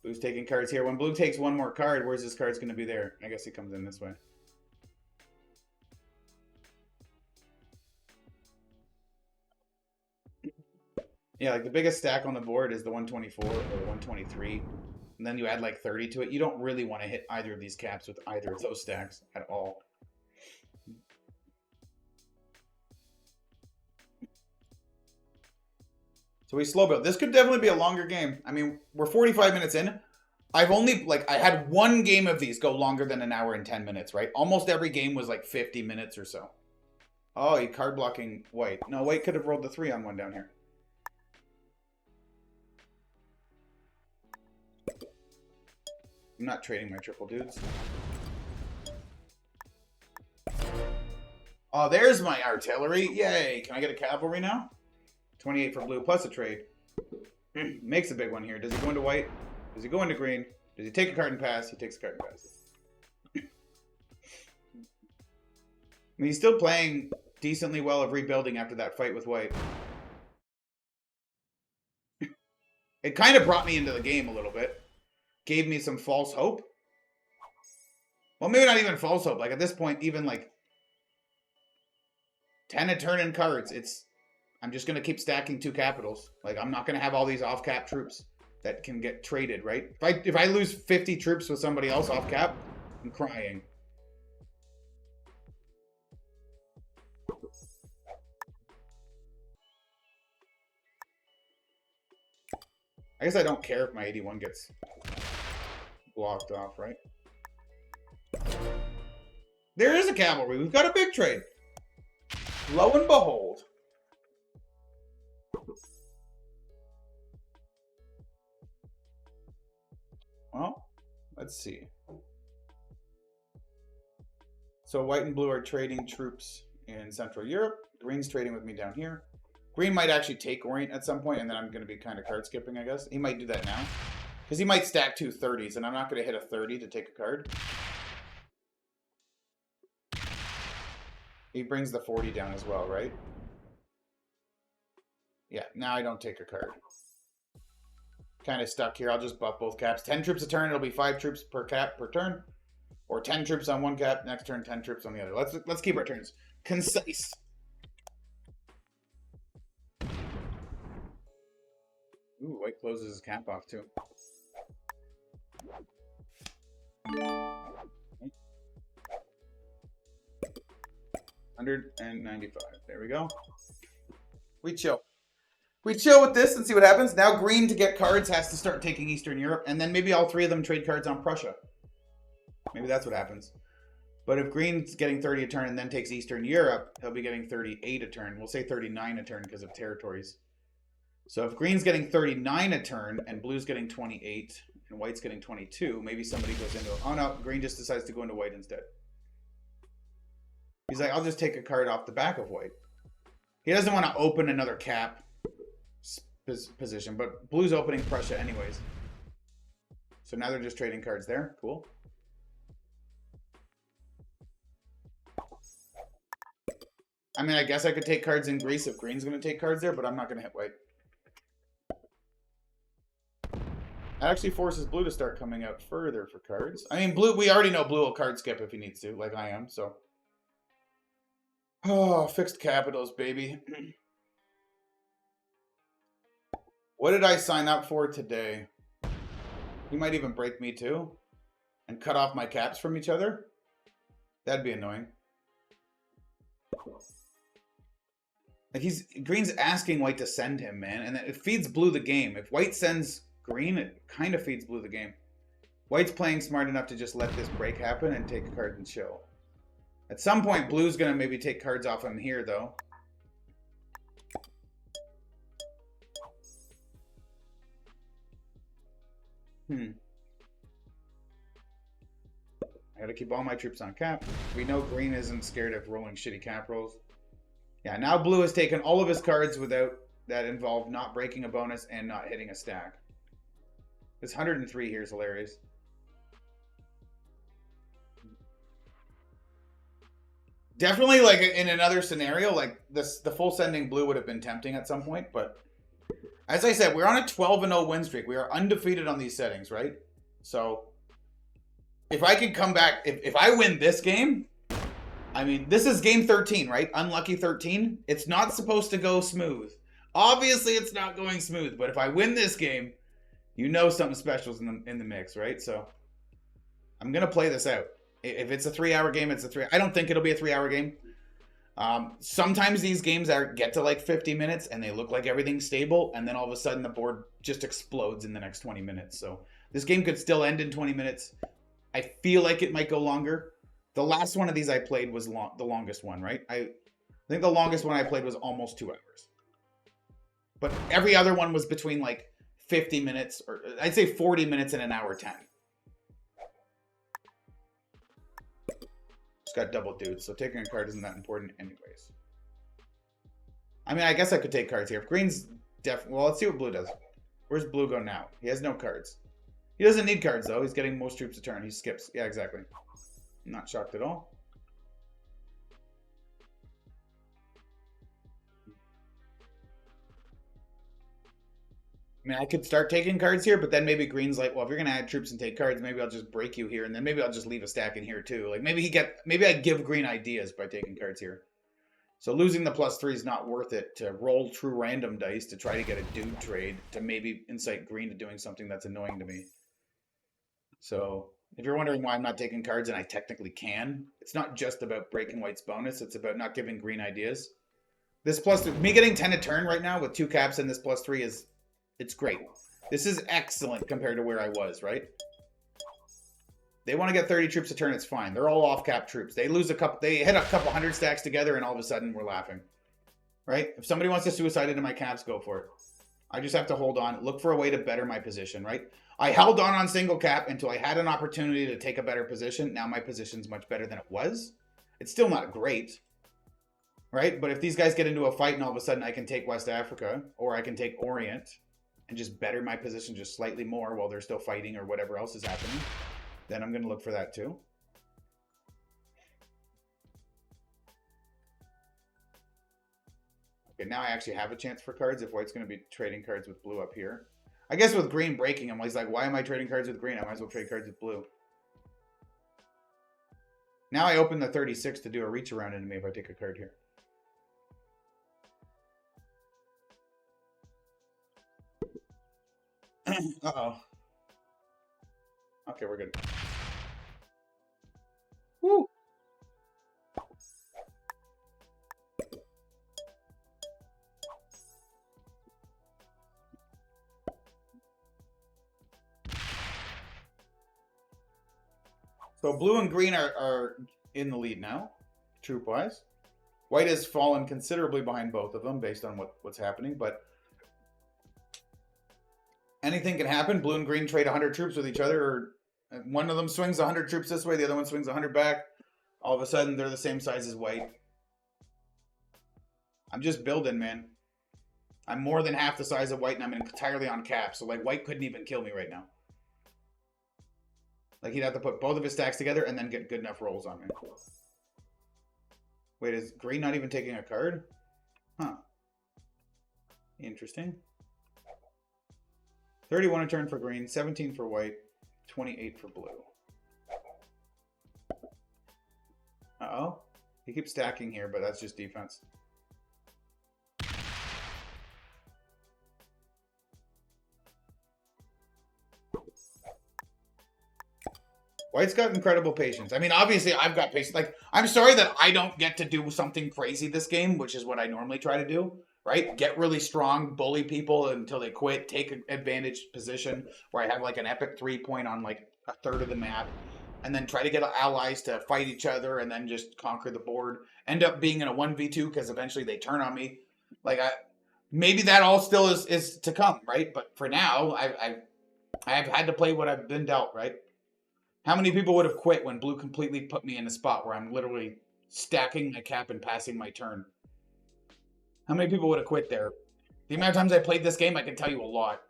Blue's taking cards here. When blue takes one more card, where's this card's going to be there? I guess he comes in this way. Yeah, like the biggest stack on the board is the 124 or the 123. And then you add like 30 to it. You don't really want to hit either of these caps with either of those stacks at all. So we slow build. This could definitely be a longer game. I mean, we're 45 minutes in. I've only, like, I had one game of these go longer than an hour and 10 minutes, right? Almost every game was like 50 minutes or so. Oh, he card blocking white. No, white could have rolled the 3 on one down here. I'm not trading my triple dudes. Oh, there's my artillery. Yay. Can I get a cavalry now? 28 for blue plus a trade. Makes a big one here. Does he go into white? Does he go into green? Does he take a card and pass? He takes a card and pass. I mean, he's still playing decently well of rebuilding after that fight with white. It kind of brought me into the game a little bit. Gave me some false hope. Well, maybe not even false hope. Like, at this point, even like 10 a turn in cards, I'm just going to keep stacking 2 capitals. Like, I'm not going to have all these off-cap troops that can get traded, right? If I lose 50 troops with somebody else off-cap, I'm crying. I guess I don't care if my 81 gets blocked off, right? There is a cavalry. We've got a big trade. Lo and behold. Well, let's see. So white and blue are trading troops in Central Europe. Green's trading with me down here. Green might actually take Orient at some point, and then I'm going to be kind of card skipping, I guess. He might do that now. Because he might stack 2 30s, and I'm not going to hit a 30 to take a card. He brings the 40 down as well, right? Yeah, now I don't take a card. Kind of stuck here. I'll just buff both caps. 10 troops a turn. It'll be 5 troops per cap per turn. Or 10 troops on one cap. Next turn, 10 troops on the other. Let's keep our turns concise. Ooh, white closes his cap off too. 195. There we go. We chill. We chill with this and see what happens. Now green, to get cards, has to start taking Eastern Europe, and then maybe all 3 of them trade cards on Prussia. Maybe that's what happens. But if green's getting 30 a turn and then takes Eastern Europe, he'll be getting 38 a turn. We'll say 39 a turn because of territories. So if green's getting 39 a turn and blue's getting 28 and white's getting 22, maybe somebody goes into it. Oh no, green just decides to go into white instead. He's like, I'll just take a card off the back of white. He doesn't want to open another cap position, but blue's opening Prussia anyways. So now they're just trading cards there. Cool. I mean, I guess I could take cards in Greece if green's going to take cards there, but I'm not going to hit white. That actually forces blue to start coming out further for cards. I mean, blue, we already know blue will card skip if he needs to, like I am, so. Oh, fixed capitals, baby. What did I sign up for today? He might even break me too. And cut off my caps from each other. That'd be annoying. Like green's asking white to send him, man. And it feeds blue the game. If white sends green, it kind of feeds blue the game. White's playing smart enough to just let this break happen and take a card and chill. At some point, blue's going to maybe take cards off him here, though. I gotta keep all my troops on cap. We know green isn't scared of rolling shitty cap rolls. Yeah, now blue has taken all of his cards without that involve not breaking a bonus and not hitting a stack. This 103 here is hilarious. Definitely, like, in another scenario, like, the full sending blue would have been tempting at some point, but as I said, we're on a 12-0 win streak. We are undefeated on these settings, right? So, if I can come back, if I win this game, I mean, this is game 13, right? Unlucky 13. It's not supposed to go smooth. Obviously, it's not going smooth, but if I win this game, you know something special's in the mix, right? So I'm gonna play this out. If it's a 3-hour game, it's a 3. I don't think it'll be a 3-hour game. Sometimes these games get to like 50 minutes and they look like everything's stable, and then all of a sudden the board just explodes in the next 20 minutes. So this game could still end in 20 minutes. I feel like it might go longer. The last one of these I played was the longest one, right? I think the longest one I played was almost 2 hours. But every other one was between like 50 minutes, or I'd say 40 minutes and an hour 10. Just got double dudes, so taking a card isn't that important anyways. I mean, I guess I could take cards here. If green's definitely... Well, let's see what blue does. Where's blue go now? He has no cards. He doesn't need cards, though. He's getting most troops a turn. He skips. Yeah, exactly. I'm not shocked at all. I mean, I could start taking cards here, but then maybe green's like, well, if you're going to add troops and take cards, maybe I'll just break you here, and then maybe I'll just leave a stack in here, too. Like, maybe I give green ideas by taking cards here. So losing the +3 is not worth it to roll true random dice to try to get a dude trade to maybe incite green to doing something that's annoying to me. So if you're wondering why I'm not taking cards, and I technically can, it's not just about breaking white's bonus. It's about not giving green ideas. This +3, me getting 10 a turn right now with 2 caps and this +3 is, it's great. This is excellent compared to where I was, right? They want to get 30 troops a turn, it's fine. They're all off-cap troops. They lose they hit a couple 100 stacks together, and all of a sudden we're laughing. Right? If somebody wants to suicide into my caps, go for it. I just have to hold on, look for a way to better my position, right? I held on single cap until I had an opportunity to take a better position. Now my position's much better than it was. It's still not great, right? But if these guys get into a fight and all of a sudden I can take West Africa, or I can take Orient, and just better my position just slightly more while they're still fighting or whatever else is happening, then I'm going to look for that too. Okay, now I actually have a chance for cards if white's going to be trading cards with blue up here. I guess with green breaking him, he's like, why am I trading cards with green? I might as well trade cards with blue. Now I open the 36 to do a reach around into me if I take a card here. Uh-oh. Okay, we're good. Woo! So blue and green are in the lead now, troop-wise. White has fallen considerably behind both of them based on what's happening, but anything can happen. Blue and green trade 100 troops with each other, or one of them swings 100 troops this way, the other one swings 100 back. All of a sudden, they're the same size as white. I'm just building, man. I'm more than half the size of white, and I'm entirely on cap. So, like, white couldn't even kill me right now. Like, he'd have to put both of his stacks together and then get good enough rolls on me. Wait, is green not even taking a card? Huh. Interesting. 31 a turn for green, 17 for white, 28 for blue. Uh-oh. He keeps stacking here, but that's just defense. White's got incredible patience. I mean, obviously, I've got patience. Like, I'm sorry that I don't get to do something crazy this game, which is what I normally try to do, right? Get really strong, bully people until they quit, take an advantage position where I have, like, an epic 3-point on, like, a third of the map, and then try to get allies to fight each other and then just conquer the board. End up being in a 1v2 because eventually they turn on me. Like, maybe that all still is to come, right? But for now, I've had to play what I've been dealt, right? How many people would have quit when blue completely put me in a spot where I'm literally stacking my cap and passing my turn? How many people would have quit there? The amount of times I played this game, I can tell you a lot.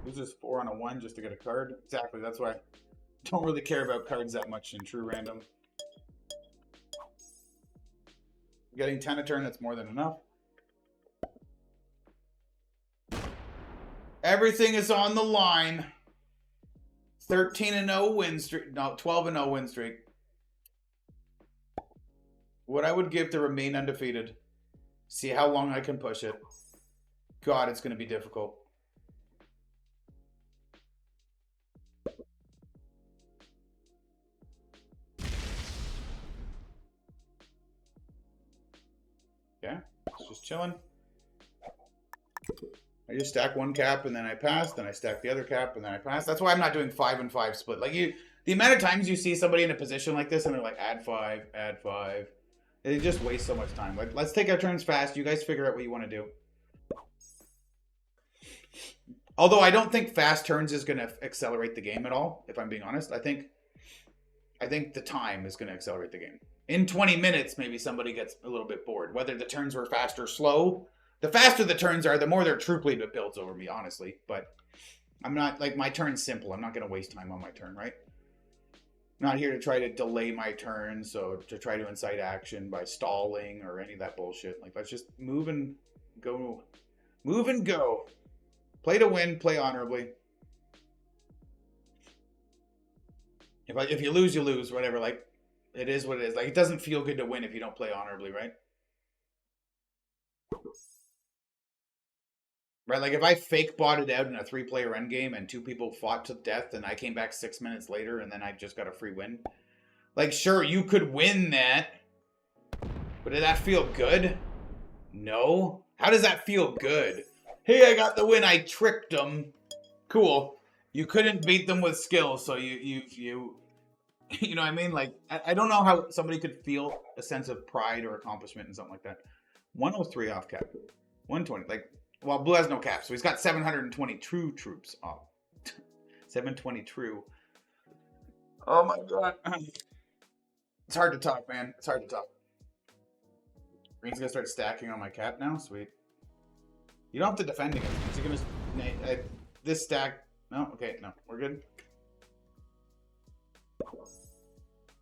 This is 4 on a 1 just to get a card. Exactly, that's why I don't really care about cards that much in true random. Getting 10 a turn, that's more than enough. Everything is on the line. 13-0 win streak. No, 12-0 win streak. What I would give to remain undefeated. See how long I can push it. God, it's going to be difficult. Yeah, it's just chilling. I just stack one cap and then I pass, then I stack the other cap and then I pass. That's why I'm not doing 5 and 5 split. Like the amount of times you see somebody in a position like this and they're like, add 5, add 5. They just waste so much time. Like, let's take our turns fast. You guys figure out what you want to do. Although I don't think fast turns is going to accelerate the game at all, if I'm being honest. I think the time is going to accelerate the game. In 20 minutes, maybe somebody gets a little bit bored. Whether the turns were fast or slow, the faster the turns are, the more their troop lead builds over me, honestly. But I'm not, like, my turn's simple. I'm not going to waste time on my turn, right? I'm not here to try to delay my turn, so to try to incite action by stalling or any of that bullshit. Like, let's just move and go. Move and go. Play to win, play honorably. If you lose, you lose, whatever. Like, it is what it is. Like, it doesn't feel good to win if you don't play honorably, right? Right, like if I fake botted out in a 3-player endgame and 2 people fought to death and I came back 6 minutes later and then I just got a free win. Like, sure, you could win that. But did that feel good? No. How does that feel good? Hey, I got the win. I tricked them. Cool. You couldn't beat them with skill, so you you know what I mean? Like, I don't know how somebody could feel a sense of pride or accomplishment in something like that. 103 off cap. 120. Like, well, Blue has no cap, so he's got 720 true troops off. 720 true. Oh my god. It's hard to talk, man. It's hard to talk. Green's gonna start stacking on my cap now? Sweet. You don't have to defend against me. Is he gonna... this stack... No? Okay, no. We're good.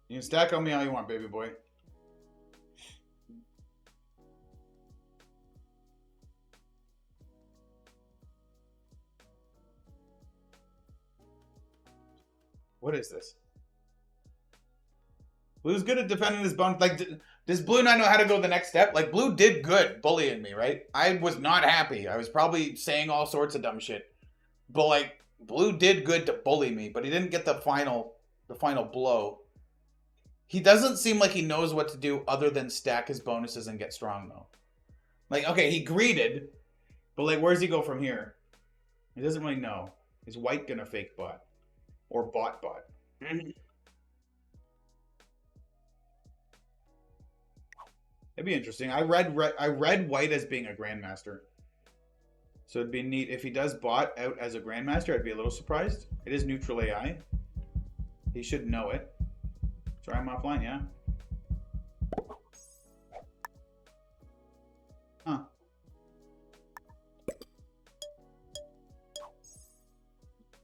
You can stack on me all you want, baby boy. What is this? Blue's good at defending his bone. Like, does Blue not know how to go the next step? Like, Blue did good bullying me, right? I was not happy. I was probably saying all sorts of dumb shit. But, like, Blue did good to bully me, but he didn't get the final blow. He doesn't seem like he knows what to do other than stack his bonuses and get strong, though. Like, okay, he greeted, but, like, where does he go from here? He doesn't really know. Is White gonna fake bot? Or bot? It'd be interesting. I read White as being a Grandmaster. So it'd be neat. If he does bot out as a Grandmaster, I'd be a little surprised. It is neutral AI. He should know it. Try him offline, yeah. Huh.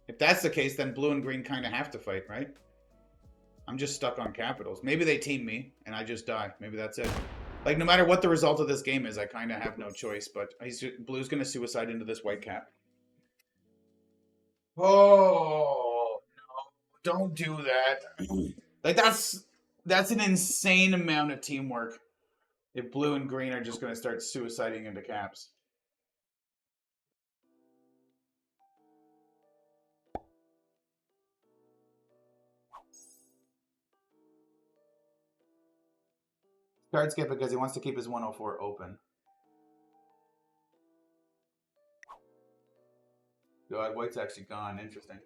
If that's the case, then Blue and Green kind of have to fight, right? I'm just stuck on capitals. Maybe they team me, and I just die. Maybe that's it. Like, no matter what the result of this game is, I kind of have no choice, but Blue's going to suicide into this white cap. Oh, no. Don't do that. Like, that's an insane amount of teamwork if Blue and Green are just going to start suiciding into caps. Card skip because he wants to keep his 104 open. God, White's actually gone. Interesting.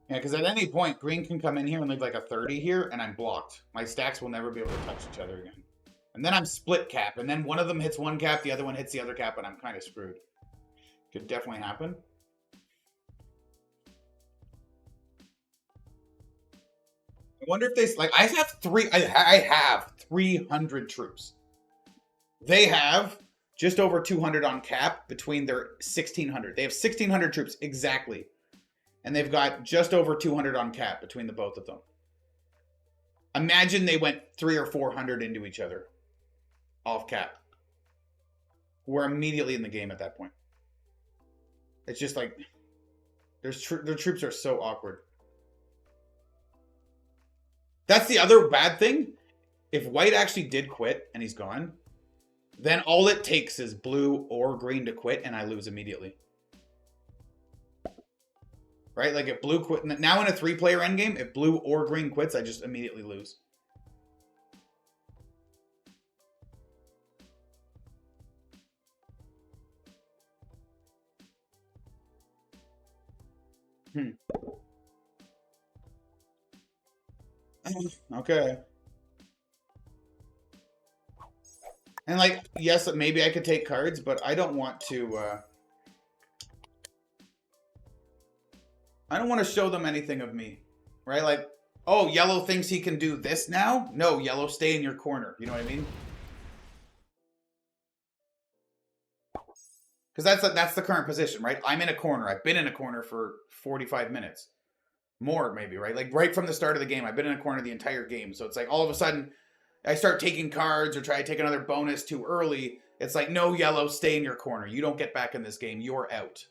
Yeah, because at any point, Green can come in here and leave like a 30 here, and I'm blocked. My stacks will never be able to touch each other again. And then I'm split cap, and then one of them hits one cap, the other one hits the other cap, and I'm kind of screwed. Could definitely happen. I wonder if they, like, I have 300 troops. They have just over 200 on cap between their 1,600. They have 1,600 troops, exactly. And they've got just over 200 on cap between the both of them. Imagine they went 300 or 400 into each other. off cap. We're immediately in the game at that point. It's just like their troops are so awkward. That's the other bad thing. If white actually did quit and he's gone, then all it takes is blue or green to quit and I lose immediately. Right? Like if blue quit, now in a 3-player endgame, if blue or green quits, I just immediately lose. Okay. And like, yes, maybe I could take cards, but I don't want to, I don't want to show them anything of me, right? Like, oh, yellow thinks he can do this now? No, yellow, stay in your corner. You know what I mean? Because that's the current position, right? I'm in a corner. I've been in a corner for 45 minutes. More, maybe, right? Like, right from the start of the game, I've been in a corner the entire game. So it's like, all of a sudden, I start taking cards or try to take another bonus too early. It's like, no, yellow, stay in your corner. You don't get back in this game. You're out.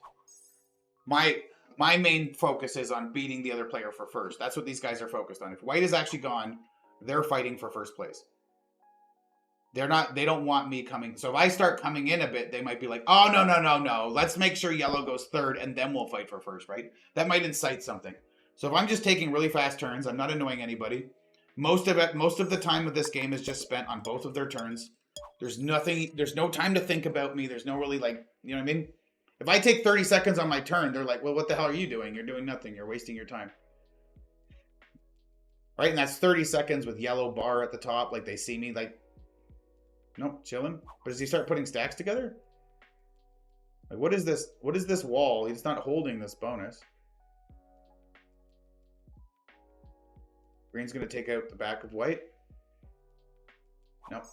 My main focus is on beating the other player for first. That's what these guys are focused on. If white is actually gone, they're fighting for first place. They don't want me coming. So if I start coming in a bit, they might be like, oh, no. Let's make sure yellow goes third and then we'll fight for first, right? That might incite something. So if I'm just taking really fast turns, I'm not annoying anybody. Most of the time of this game is just spent on both of their turns. There's no time to think about me. There's no really like, you know what I mean? If I take 30 seconds on my turn, they're like, well, what the hell are you doing? You're doing nothing. You're wasting your time. Right? And that's 30 seconds with yellow bar at the top. Like they see me like, nope, chilling. But does he start putting stacks together? Like, what is this? What is this wall? He's not holding this bonus. Green's going to take out the back of white. Nope.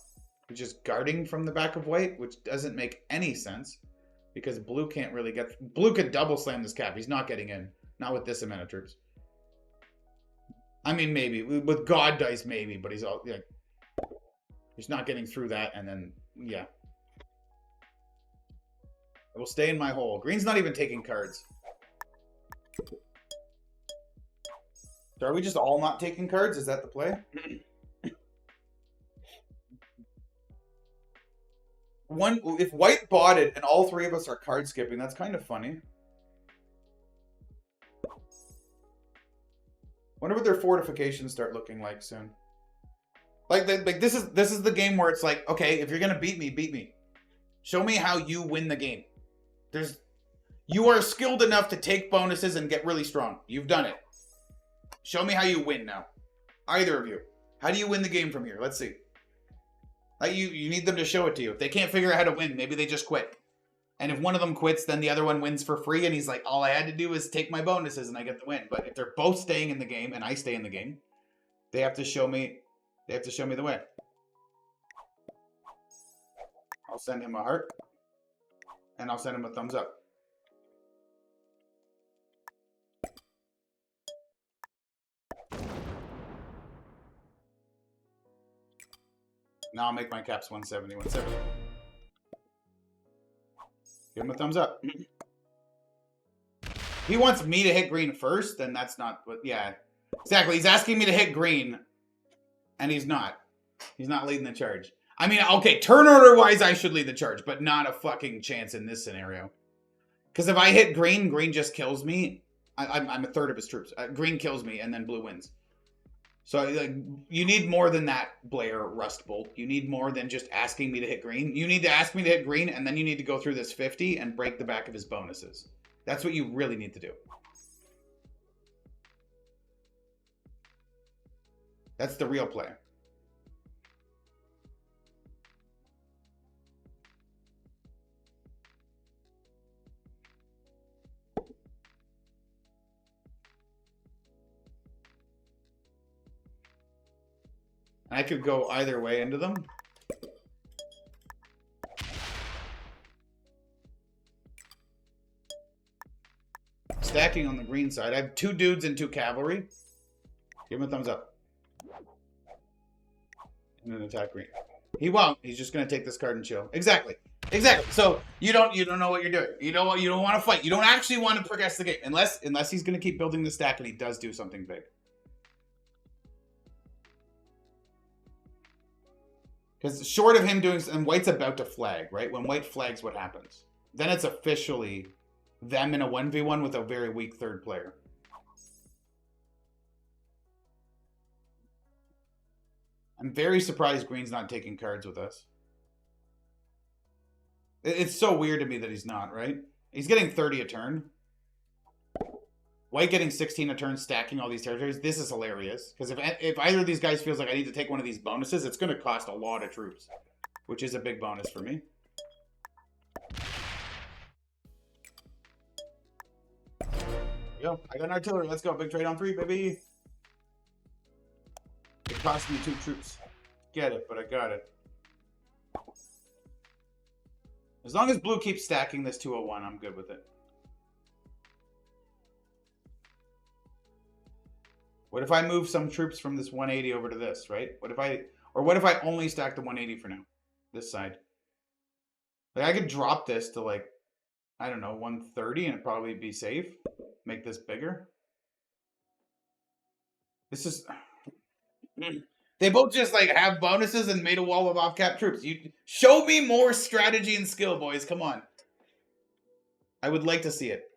He's just guarding from the back of white, which doesn't make any sense. Because blue can't really get... Blue could double slam this cap. He's not getting in. Not with this amount of troops. I mean, maybe. With God dice, maybe. But he's all... Like, he's not getting through that. And then, yeah. I will stay in my hole. Green's not even taking cards. So are we just all not taking cards? Is that the play? If white bought it and all three of us are card skipping, that's kind of funny. Wonder what their fortifications start looking like soon. Like this is the game where it's like, okay, if you're gonna beat me. Show me how you win the game. You are skilled enough to take bonuses and get really strong. You've done it. Show me how you win now. Either of you. How do you win the game from here? Let's see. Like you need them to show it to you. If they can't figure out how to win, maybe they just quit. And if one of them quits, then the other one wins for free. And he's like, all I had to do is take my bonuses and I get the win. But if they're both staying in the game and I stay in the game, they have to show me the way. I'll send him a heart. And I'll send him a thumbs up. Now I'll make my caps 170, 170. Give him a thumbs up. He wants me to hit green first, then that's not what... Yeah, exactly. He's asking me to hit green, and he's not. He's not leading the charge. I mean, okay, turn order-wise, I should lead the charge, but not a fucking chance in this scenario. Because if I hit green, green just kills me. I'm a third of his troops. Green kills me, and then blue wins. So like, you need more than that, Blair Rustbolt. You need more than just asking me to hit green. You need to ask me to hit green, and then you need to go through this 50 and break the back of his bonuses. That's what you really need to do. That's the real play. I could go either way into them. Stacking on the green side. I have 2 dudes and 2 cavalry. Give him a thumbs up. And then attack green. He won't. He's just gonna take this card and chill. Exactly. Exactly. So you don't know what you're doing. You don't want to fight. You don't actually want to progress the game unless he's gonna keep building the stack and he does do something big. Because short of him doing, and White's about to flag, right? When White flags, what happens? Then it's officially them in a 1v1 with a very weak third player. I'm very surprised Green's not taking cards with us. It's so weird to me that he's not, right? He's getting 30 a turn. White getting 16 a turn, stacking all these territories. This is hilarious. Because if either of these guys feels like I need to take one of these bonuses, it's going to cost a lot of troops. Which is a big bonus for me. Yo, I got an artillery. Let's go. Big trade on 3, baby. It cost me 2 troops. Get it, but I got it. As long as blue keeps stacking this 201, I'm good with it. What if I move some troops from this 180 over to this, right? What if I only stack the 180 for now? This side. Like I could drop this to like, I don't know, 130 and it'd probably be safe. Make this bigger. This is... They both just like have bonuses and made a wall of off-cap troops. You show me more strategy and skill, boys. Come on. I would like to see it.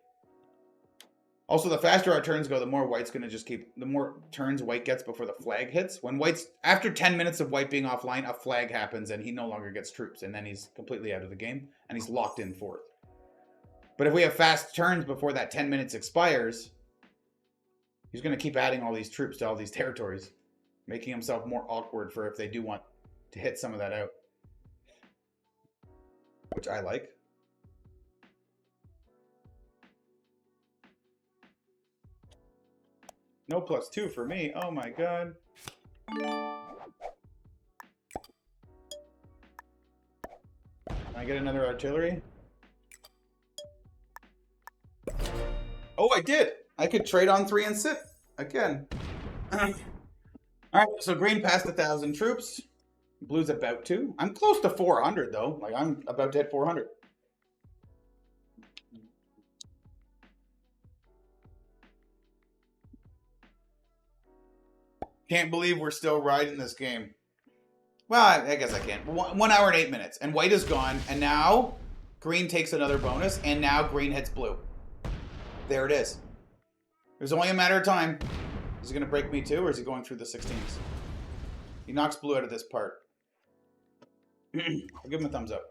Also, the faster our turns go, the more White's going to just keep... The more turns White gets before the flag hits. When White's... After 10 minutes of White being offline, a flag happens and he no longer gets troops. And then he's completely out of the game. And he's locked in 4th. But if we have fast turns before that 10 minutes expires, he's going to keep adding all these troops to all these territories. Making himself more awkward for if they do want to hit some of that out. Which I like. No +2 for me. Oh my god. Can I get another artillery? Oh, I did! I could trade on 3 and sit. Again. Alright, so green passed 1,000 troops. Blue's about to. I'm close to 400, though. Like, I'm about to hit 400. Can't believe we're still riding this game. Well, I guess I can. 1 hour and 8 minutes. And white is gone. And now green takes another bonus. And now green hits blue. There it is. It was only a matter of time. Is he going to break me too? Or is he going through the 16s? He knocks blue out of this part. I'll give him a thumbs up.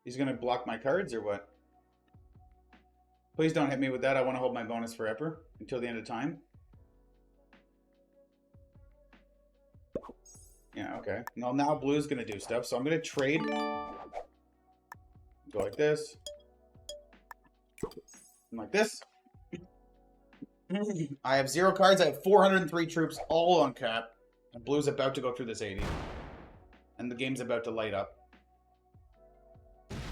He's going to block my cards or what? Please don't hit me with that. I want to hold my bonus forever until the end of time. Yeah, okay. Well, now blue's going to do stuff. So I'm going to trade. Go like this. And like this. I have 0 cards. I have 403 troops, all on cap. And blue's about to go through this 80. And the game's about to light up.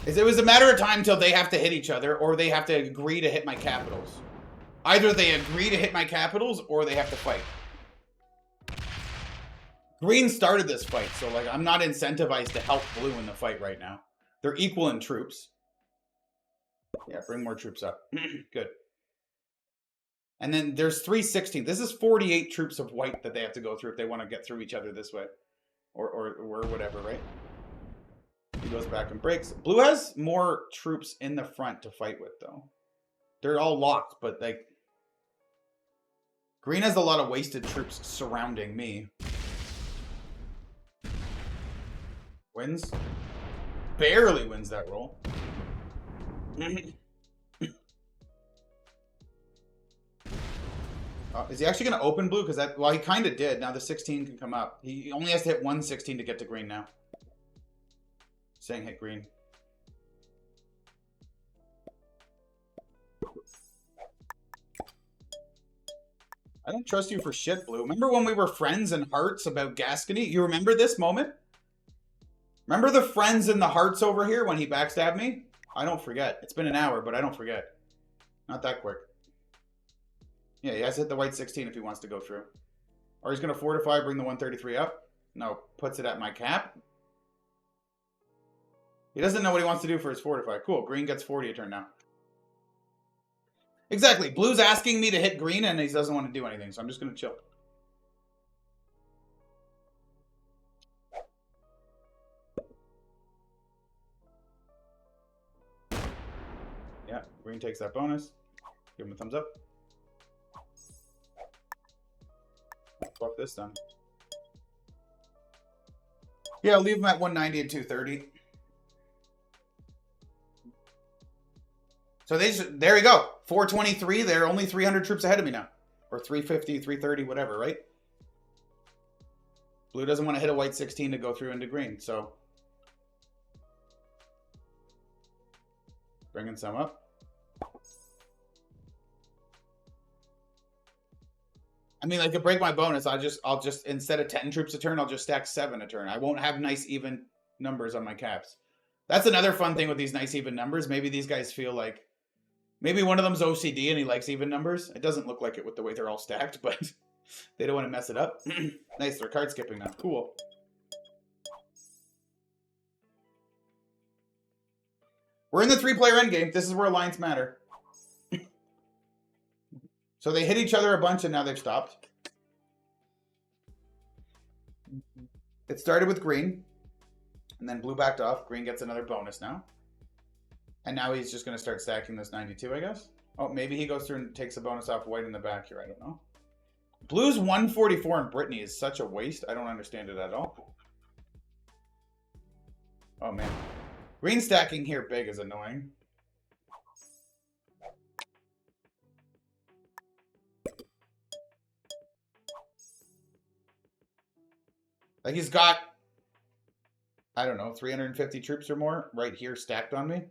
It was a matter of time until they have to hit each other, or they have to agree to hit my capitals. Either they agree to hit my capitals, or they have to fight. Green started this fight, so like I'm not incentivized to help blue in the fight right now. They're equal in troops. Yeah, bring more troops up. Good. And then there's 316. This is 48 troops of white that they have to go through if they want to get through each other this way. Or whatever, right? He goes back and breaks. Blue has more troops in the front to fight with, though. They're all locked, but like... Green has a lot of wasted troops surrounding me. Wins. Barely wins that roll. Is he actually going to open blue? Because that, well, he kind of did. Now the 16 can come up. He only has to hit 116 to get to green now. Saying hit green. I don't trust you for shit, blue. Remember when we were friends in hearts about Gascony? You remember this moment? Remember the friends in the hearts over here when he backstabbed me? I don't forget. It's been an hour, but I don't forget. Not that quick. Yeah, he has to hit the white 16 if he wants to go through. Or he's going to fortify, bring the 133 up. No, puts it at my cap. He doesn't know what he wants to do for his fortify. Cool, green gets 40 a turn now. Exactly, blue's asking me to hit green and he doesn't want to do anything, so I'm just going to chill. Yeah, green takes that bonus. Give him a thumbs up. Fuck this then. Yeah, I'll leave him at 190 and 230. So there you go. 423, they're only 300 troops ahead of me now. Or 350, 330, whatever, right? Blue doesn't want to hit a white 16 to go through into green, so. Bringing some up. I mean, I could break my bonus. I'll just instead of 10 troops a turn, I'll just stack 7 a turn. I won't have nice even numbers on my caps. That's another fun thing with these nice even numbers. Maybe these guys feel like, maybe one of them's OCD and he likes even numbers. It doesn't look like it with the way they're all stacked, but they don't want to mess it up. Nice, they're card skipping now. Cool. We're in the 3-player endgame. This is where alliance matter. So they hit each other a bunch and now they've stopped. It started with green. And then blue backed off. Green gets another bonus now. And now he's just going to start stacking this 92, I guess. Oh, maybe he goes through and takes a bonus off white in the back here. I don't know. Blue's 144 in Brittany is such a waste. I don't understand it at all. Oh, man. Green stacking here big is annoying. Like, he's got, I don't know, 350 troops or more right here stacked on me.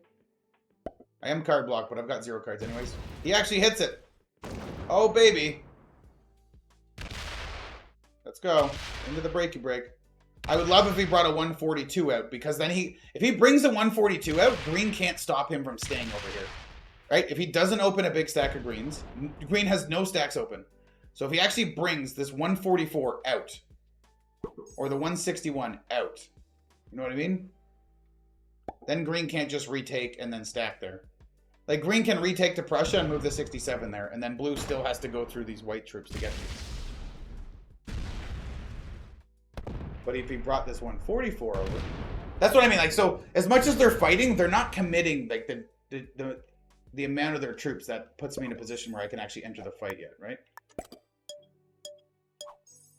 I am card blocked, but I've got 0 cards anyways. He actually hits it. Oh, baby. Let's go. Into the breaky break. I would love if he brought a 142 out, because then if he brings a 142 out, green can't stop him from staying over here. Right? If he doesn't open a big stack of greens, green has no stacks open. So if he actually brings this 144 out, or the 161 out, you know what I mean? Then green can't just retake and then stack there. Like, green can retake to Prussia and move the 67 there, and then blue still has to go through these white troops to get these. But if he brought this 144 over, that's what I mean. Like, so as much as they're fighting, they're not committing like the amount of their troops that puts me in a position where I can actually enter the fight yet, right?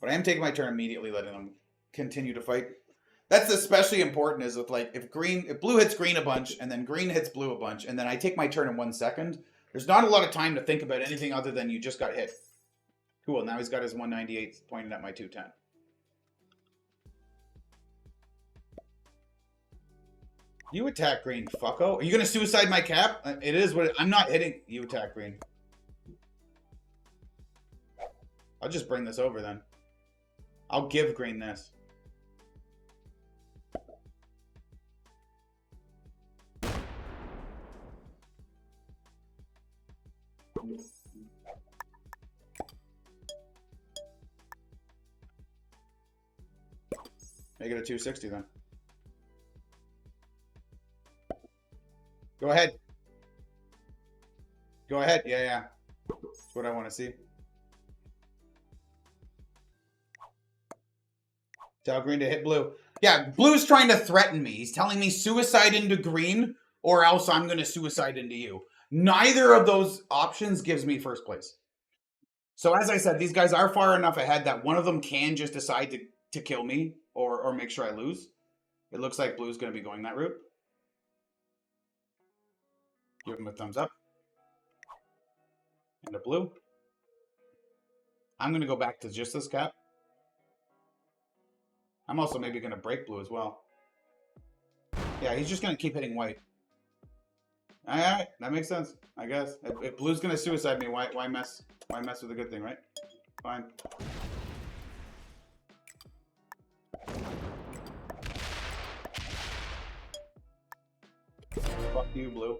But I am taking my turn immediately, letting them continue to fight. That's especially important is with, like, if blue hits green a bunch and then green hits blue a bunch and then I take my turn in 1 second, there's not a lot of time to think about anything other than you just got hit. Cool, now he's got his 198 pointing at my 210. You attack green, fucko. Are you going to suicide my cap? It is what I'm not hitting. You attack green. I'll just bring this over then. I'll give green this. Make it a 260 then. Go ahead. Go ahead. Yeah. That's what I want to see. Tell green to hit blue. Yeah, blue's trying to threaten me. He's telling me suicide into green or else I'm going to suicide into you. Neither of those options gives me first place. So as I said, these guys are far enough ahead that one of them can just decide to kill me or make sure I lose. It looks like blue's going to be going that route. Give him a thumbs up. And a blue. I'm going to go back to just this cap. I'm also maybe going to break blue as well. Yeah, he's just going to keep hitting white. Alright, that makes sense, I guess. If blue's going to suicide me, why mess with a good thing, right? Fine. Fuck you, blue.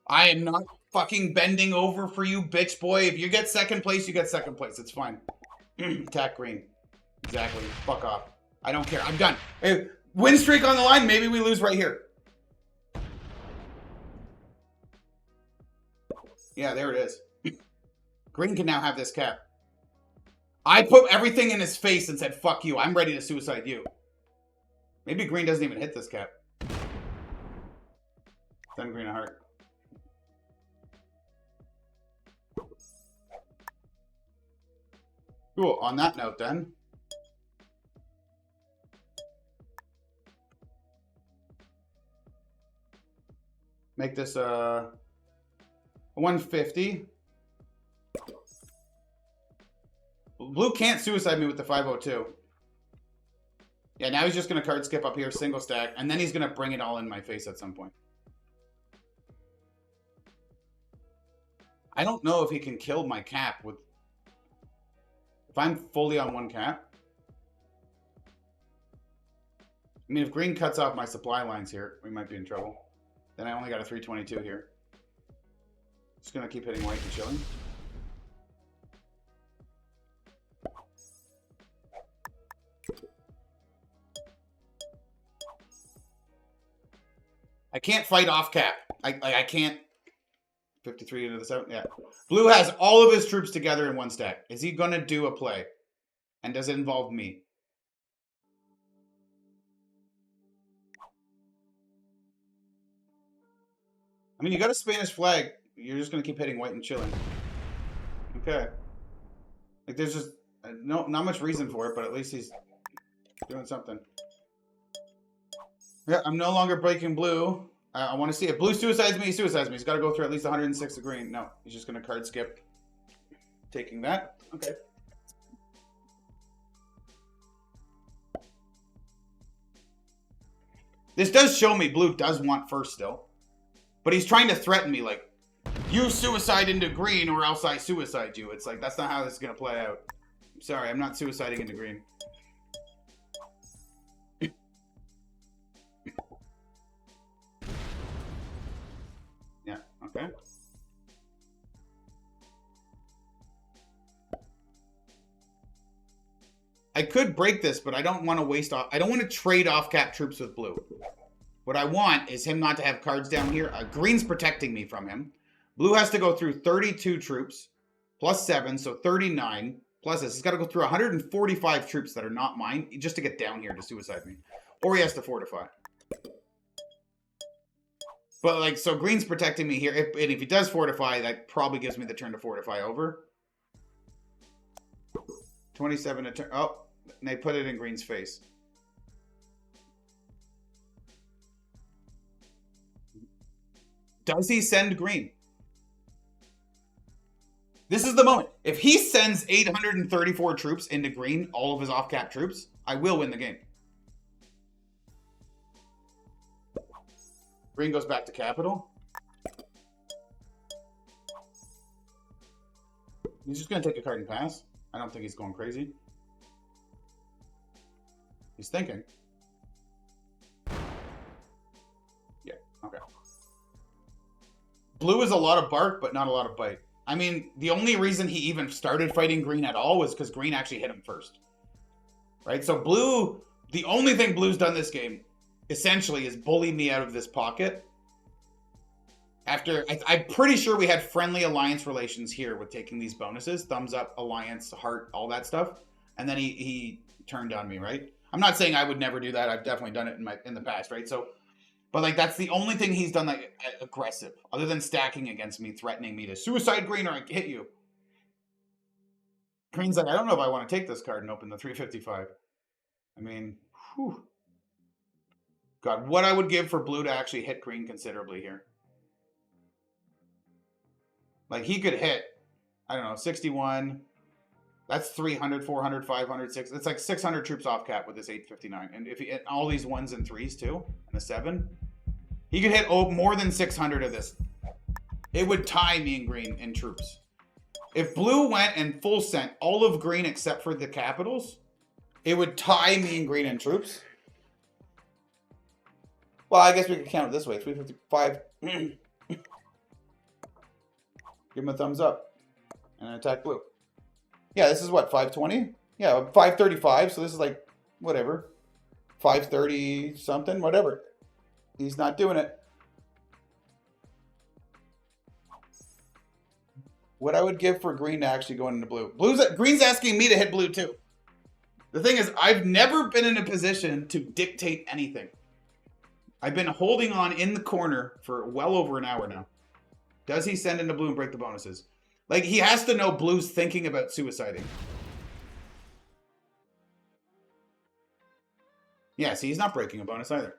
I am not fucking bending over for you, bitch boy. If you get second place, you get second place. It's fine. Attack green. Exactly. Fuck off. I don't care. I'm done. Hey, win streak on the line. Maybe we lose right here. Yeah, there it is. Green can now have this cap. I put everything in his face and said, fuck you. I'm ready to suicide you. Maybe green doesn't even hit this cap. Send green a heart. Cool. On that note, then. Make this a 150. Blue can't suicide me with the 502. Yeah, now he's just going to card skip up here, single stack, and then he's going to bring it all in my face at some point. I don't know if he can kill my cap with... If I'm fully on one cap. I mean, if green cuts off my supply lines here, we might be in trouble. Then I only got a 322 here. Just going to keep hitting white and chilling. I can't fight off cap. I can't. 53 into the 7. Yeah. Blue has all of his troops together in one stack. Is he going to do a play? And does it involve me? I mean, you got a Spanish flag. You're just going to keep hitting white and chilling. Okay. Like, there's just not much reason for it, but at least he's doing something. Yeah, I'm no longer breaking blue. I want to see if blue suicides me, he suicides me. He's got to go through at least 106 of green. No, he's just going to card skip. Taking that. Okay. This does show me blue does want first still. But he's trying to threaten me like, you suicide into green or else I suicide you. It's like, that's not how this is going to play out. I'm sorry, I'm not suiciding into green. Yeah, okay. I could break this, but I don't want to waste off. I don't want to trade off cap troops with blue. What I want is him not to have cards down here. Green's protecting me from him. Blue has to go through 32 troops, plus 7, so 39, plus this. He's got to go through 145 troops that are not mine, just to get down here to suicide me. Or he has to fortify. But, like, so Green's protecting me here. And if he does fortify, that probably gives me the turn to fortify over. 27 to turn. Oh, and they put it in Green's face. Does he send green? This is the moment. If he sends 834 troops into green, all of his off-cap troops, I will win the game. Green goes back to capital. He's just going to take a card and pass. I don't think he's going crazy. He's thinking. Yeah, okay. Blue is a lot of bark, but not a lot of bite. I mean, the only reason he even started fighting green at all was because green actually hit him first. Right? So blue, the only thing blue's done this game, essentially, is bully me out of this pocket. After, I'm pretty sure we had friendly alliance relations here with taking these bonuses. Thumbs up, alliance, heart, all that stuff. And then he turned on me, right? I'm not saying I would never do that. I've definitely done it in the past, right? So, but like that's the only thing he's done like aggressive, other than stacking against me, threatening me to suicide green or I hit you. Green's like, I don't know if I want to take this card and open the 355. I mean, whew. God, what I would give for blue to actually hit green considerably here. Like he could hit, I don't know, 61. That's 300, 400, 500, 600. It's like 600 troops off cap with this 859. And if he hit all these 1s and 3s too, and a 7, he could hit more than 600 of this. It would tie me and green in troops. If blue went and full sent all of green except for the capitals, it would tie me and green in troops. Well, I guess we could count it this way. 355. Give him a thumbs up. And attack blue. Yeah, this is what, 520? Yeah, 535, so this is like, whatever. 530 something, whatever. He's not doing it. What I would give for green to actually go into blue. Green's asking me to hit blue too. The thing is, I've never been in a position to dictate anything. I've been holding on in the corner for well over an hour now. Does he send into blue and break the bonuses? Like, he has to know blue's thinking about suiciding. Yeah, see, he's not breaking a bonus either.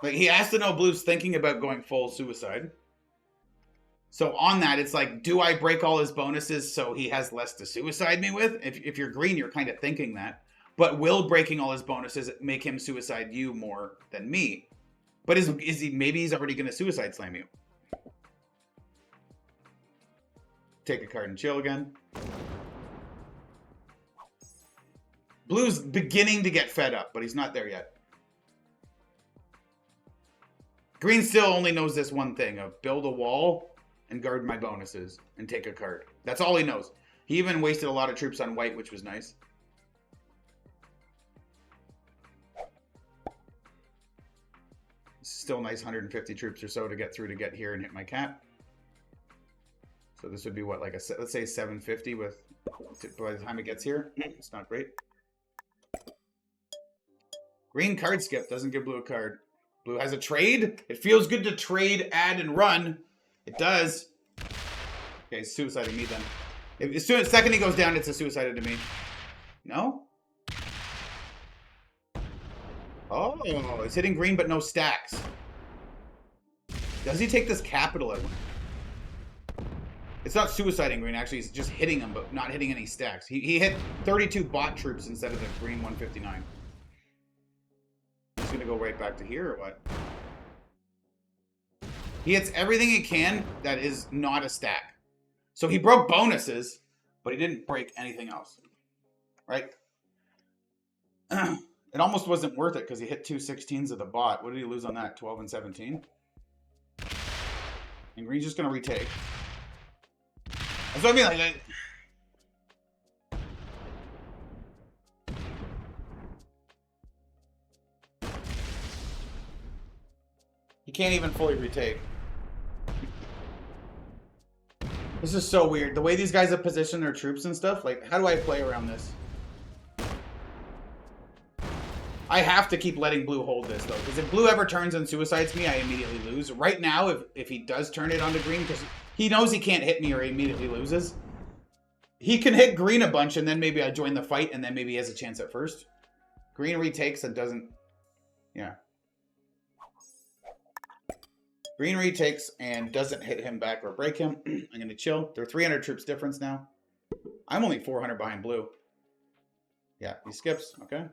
Like, he has to know blue's thinking about going full suicide. So on that, it's like, do I break all his bonuses so he has less to suicide me with? If you're green, you're kind of thinking that. But will breaking all his bonuses make him suicide you more than me? But is he, maybe he's already going to suicide slam you. Take a card and chill again. Blue's beginning to get fed up, but he's not there yet. Green still only knows this one thing of build a wall and guard my bonuses and take a card. That's all he knows. He even wasted a lot of troops on white, which was nice. Still nice, 150 troops or so to get through to get here and hit my cap. So this would be what, like let's say 750 with by the time it gets here. It's not great. Green card skip doesn't give blue a card. Blue has a trade. It feels good to trade, add, and run. It does. Okay, he's suiciding me then. As soon as second he goes down, it's a suicide to me. No? Oh, it's hitting green but no stacks. Does he take this capital? It's not suiciding green, actually. He's just hitting him, but not hitting any stacks. He hit 32 bot troops instead of the green 159. He's going to go right back to here or what? He hits everything he can that is not a stack. So he broke bonuses, but he didn't break anything else. Right? It almost wasn't worth it because he hit 2 16s of the bot. What did he lose on that? 12 and 17? And green's just going to retake. That's what I mean. Like, he can't even fully retake. This is so weird. The way these guys have positioned their troops and stuff, like, how do I play around this? I have to keep letting blue hold this, though, because if blue ever turns and suicides me, I immediately lose. Right now, if he does turn it onto green, because he knows he can't hit me or he immediately loses, he can hit green a bunch, and then maybe I join the fight, and then maybe he has a chance at first. Green retakes and doesn't... Yeah. Green retakes and doesn't hit him back or break him. I'm going to chill. They're 300 troops difference now. I'm only 400 behind blue. Yeah, he skips. Okay.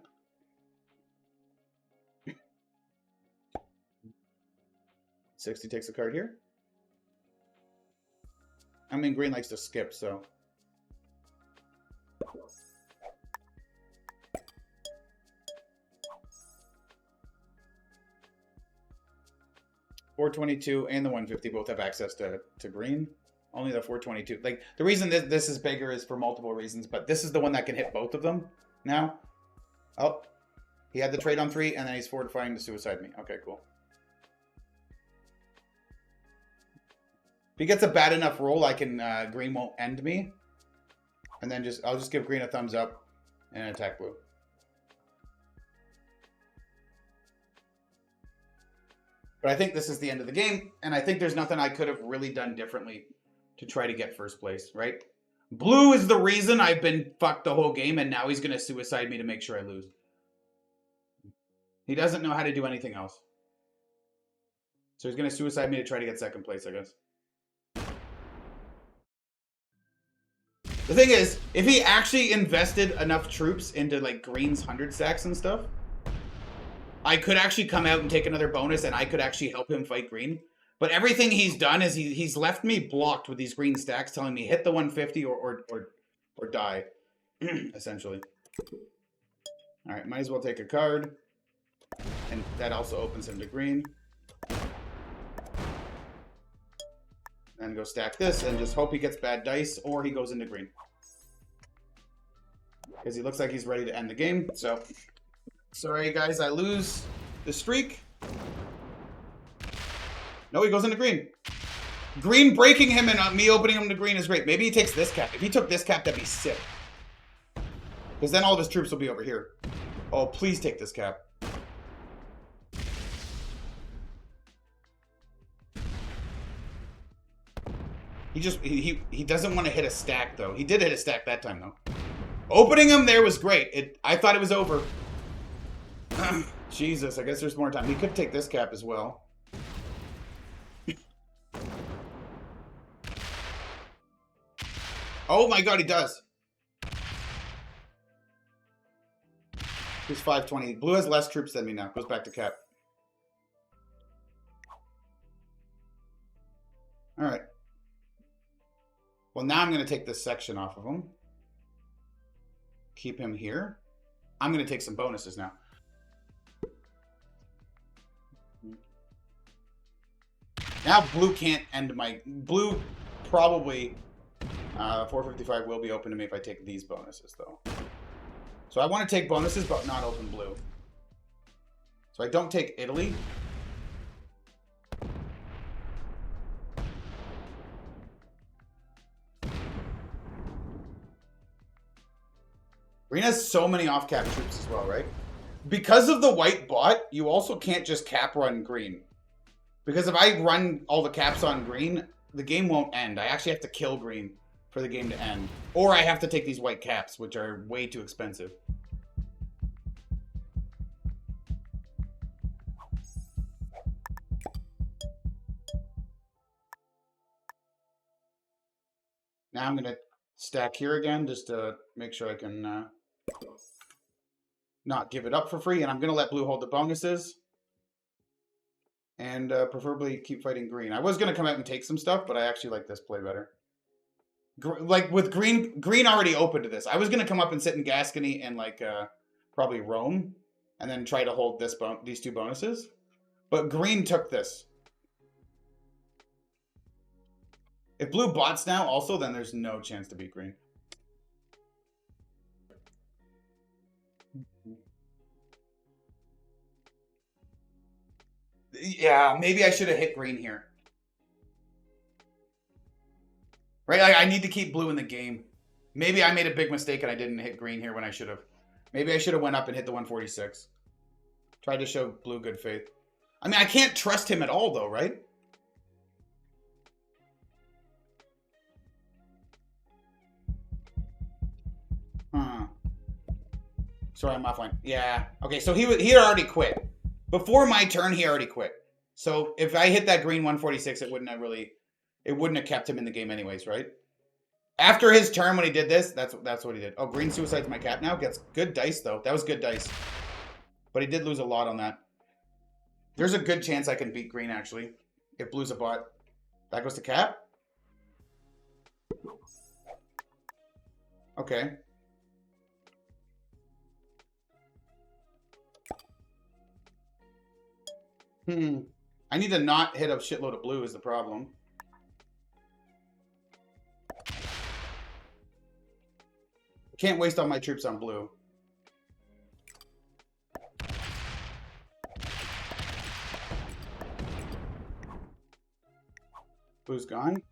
$60 takes a card here. I mean, green likes to skip, so... $422 and the 150 both have access to green. Only the 422. Like, the reason this is bigger is for multiple reasons, but this is the one that can hit both of them now. Oh, he had the trade on 3, and then he's fortifying to suicide me. Okay, cool. If he gets a bad enough roll, I can green won't end me, and then I'll just give green a thumbs up and attack blue. But I think this is the end of the game, and I think there's nothing I could have really done differently to try to get first place, right? Blue is the reason I've been fucked the whole game, and now he's going to suicide me to make sure I lose. He doesn't know how to do anything else. So he's going to suicide me to try to get second place, I guess. The thing is, if he actually invested enough troops into, like, green's 100 stacks and stuff, I could actually come out and take another bonus, and I could actually help him fight green. But everything he's done is he's left me blocked with these green stacks, telling me hit the 150 or die, essentially. All right, might as well take a card, and that also opens him to green. And go stack this and just hope he gets bad dice or he goes into green. Because he looks like he's ready to end the game. So, sorry guys, I lose the streak. No, he goes into green. Green breaking him and me opening him to green is great. Maybe he takes this cap. If he took this cap, that'd be sick. Because then all of his troops will be over here. Oh, please take this cap. He doesn't want to hit a stack, though. He did hit a stack that time, though. Opening him there was great. I thought it was over. Jesus, I guess there's more time. He could take this cap as well. Oh my god, he does. He's 520. Blue has less troops than me now. Goes back to cap. Alright. Well, now I'm going to take this section off of him. Keep him here. I'm going to take some bonuses now. Now blue can't end my... Blue probably... 455 will be open to me if I take these bonuses, though. So I want to take bonuses, but not open blue. So I don't take Italy. Green has so many off-cap troops as well, right? Because of the white bot, you also can't just cap run green. Because if I run all the caps on green, the game won't end. I actually have to kill green for the game to end. Or I have to take these white caps, which are way too expensive. Now I'm going to stack here again just to make sure I can not give it up for free. And I'm going to let blue hold the bonuses. And preferably keep fighting green. I was going to come out and take some stuff, but I actually like this play better. Like with green already open to this. I was going to come up and sit in Gascony and like probably Rome. And then try to hold these two bonuses. But green took this. If blue bots now also, then there's no chance to beat green. Yeah, maybe I should have hit green here. Right, I need to keep blue in the game. Maybe I made a big mistake and I didn't hit green here when I should have. Maybe I should have went up and hit the 146. Tried to show blue good faith. I mean, I can't trust him at all though, right? Sorry, I'm offline. Yeah. Okay, so he had already quit. Before my turn, he already quit. So if I hit that green 146, it wouldn't have kept him in the game anyways, right? After his turn when he did this, that's what he did. Oh, green suicides my cap now. Gets good dice though. That was good dice. But he did lose a lot on that. There's a good chance I can beat green actually. If blue's a bot. That goes to cap. Okay. I need to not hit a shitload of blue is the problem. I can't waste all my troops on blue. Blue's gone.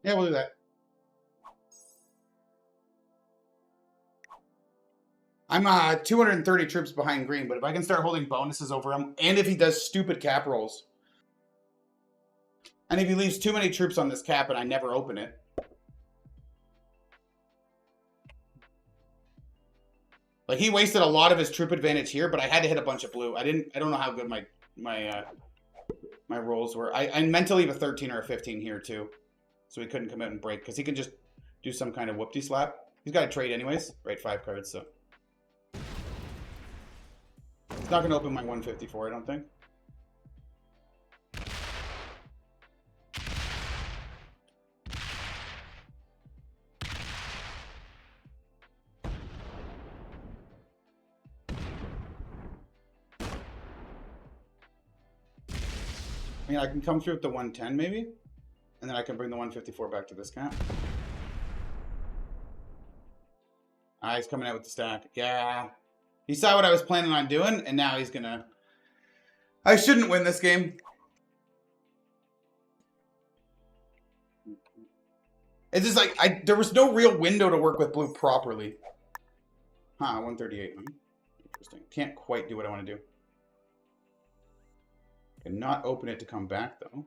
Yeah, we'll do that. I'm 230 troops behind green, but if I can start holding bonuses over him, and if he does stupid cap rolls, and if he leaves too many troops on this cap and I never open it, like he wasted a lot of his troop advantage here, but I had to hit a bunch of blue. I don't know how good my my rolls were. I meant to leave a 13 or a 15 here too, so he couldn't commit and break because he can just do some kind of whoop-de slap. He's got to trade anyways, right? 5 cards, so it's not gonna open my 154, I don't think. I mean, I can come through with the 110 maybe, and then I can bring the 154 back to this count. Ah, he's coming out with the stack. Yeah. He saw what I was planning on doing, and now he's gonna... I shouldn't win this game. It's just like, there was no real window to work with blue properly. Huh, 138. Interesting. Can't quite do what I want to do. Cannot open it to come back, though.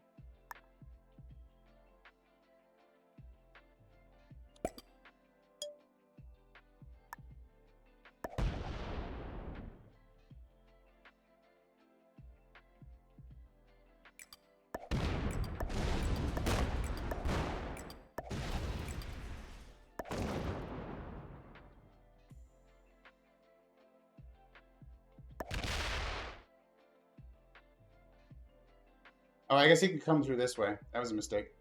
Oh, I guess he can come through this way. That was a mistake.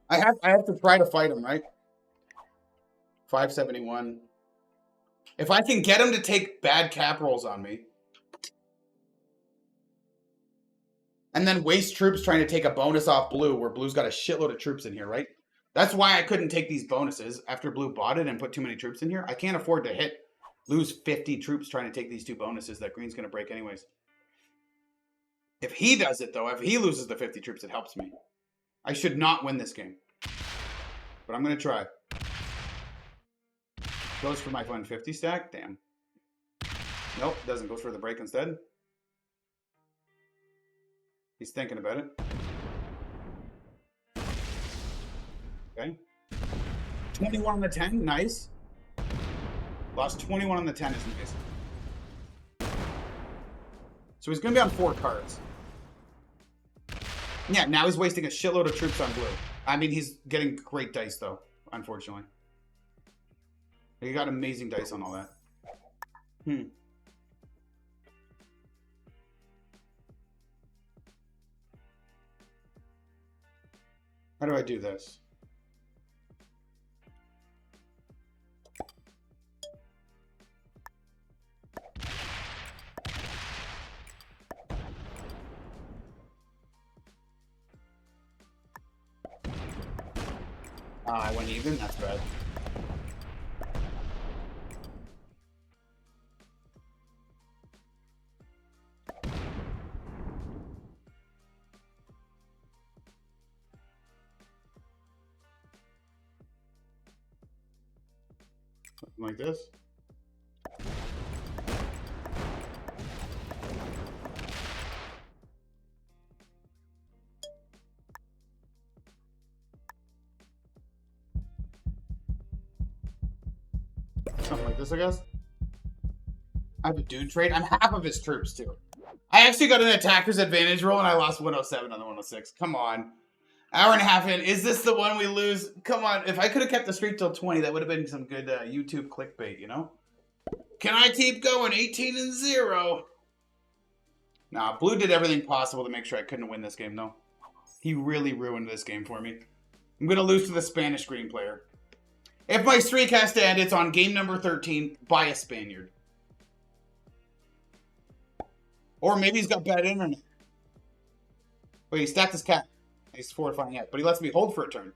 I have to try to fight him, right? 571. If I can get him to take bad cap rolls on me, and then waste troops trying to take a bonus off blue, where blue's got a shitload of troops in here, right? That's why I couldn't take these bonuses after blue bought it and put too many troops in here. I can't afford to lose 50 troops trying to take these 2 bonuses that green's going to break anyways. If he does it, though, if he loses the 50 troops, it helps me. I should not win this game. But I'm going to try. Goes for my 150 stack. Damn. Nope, doesn't. Goes for the break instead. He's thinking about it. Okay. 21 on the 10. Nice. Lost 21 on the 10 is nice. So he's going to be on 4 cards. Yeah, now he's wasting a shitload of troops on blue. I mean, he's getting great dice, though, unfortunately. He got amazing dice on all that. How do I do this? I went even? That's bad. Something like this. Something like this, I guess. I have a dude trade. I'm half of his troops, too. I actually got an attacker's advantage roll, and I lost 107 on the 106. Come on. Hour and a half in. Is this the one we lose? Come on. If I could have kept the streak till 20, that would have been some good YouTube clickbait, you know? Can I keep going? 18-0. Nah, blue did everything possible to make sure I couldn't win this game, though. He really ruined this game for me. I'm going to lose to the Spanish green player. If my streak has to end, it's on game number 13 by a Spaniard. Or maybe he's got bad internet. Wait, he stacked his cat. He's fortifying it, but he lets me hold for a turn.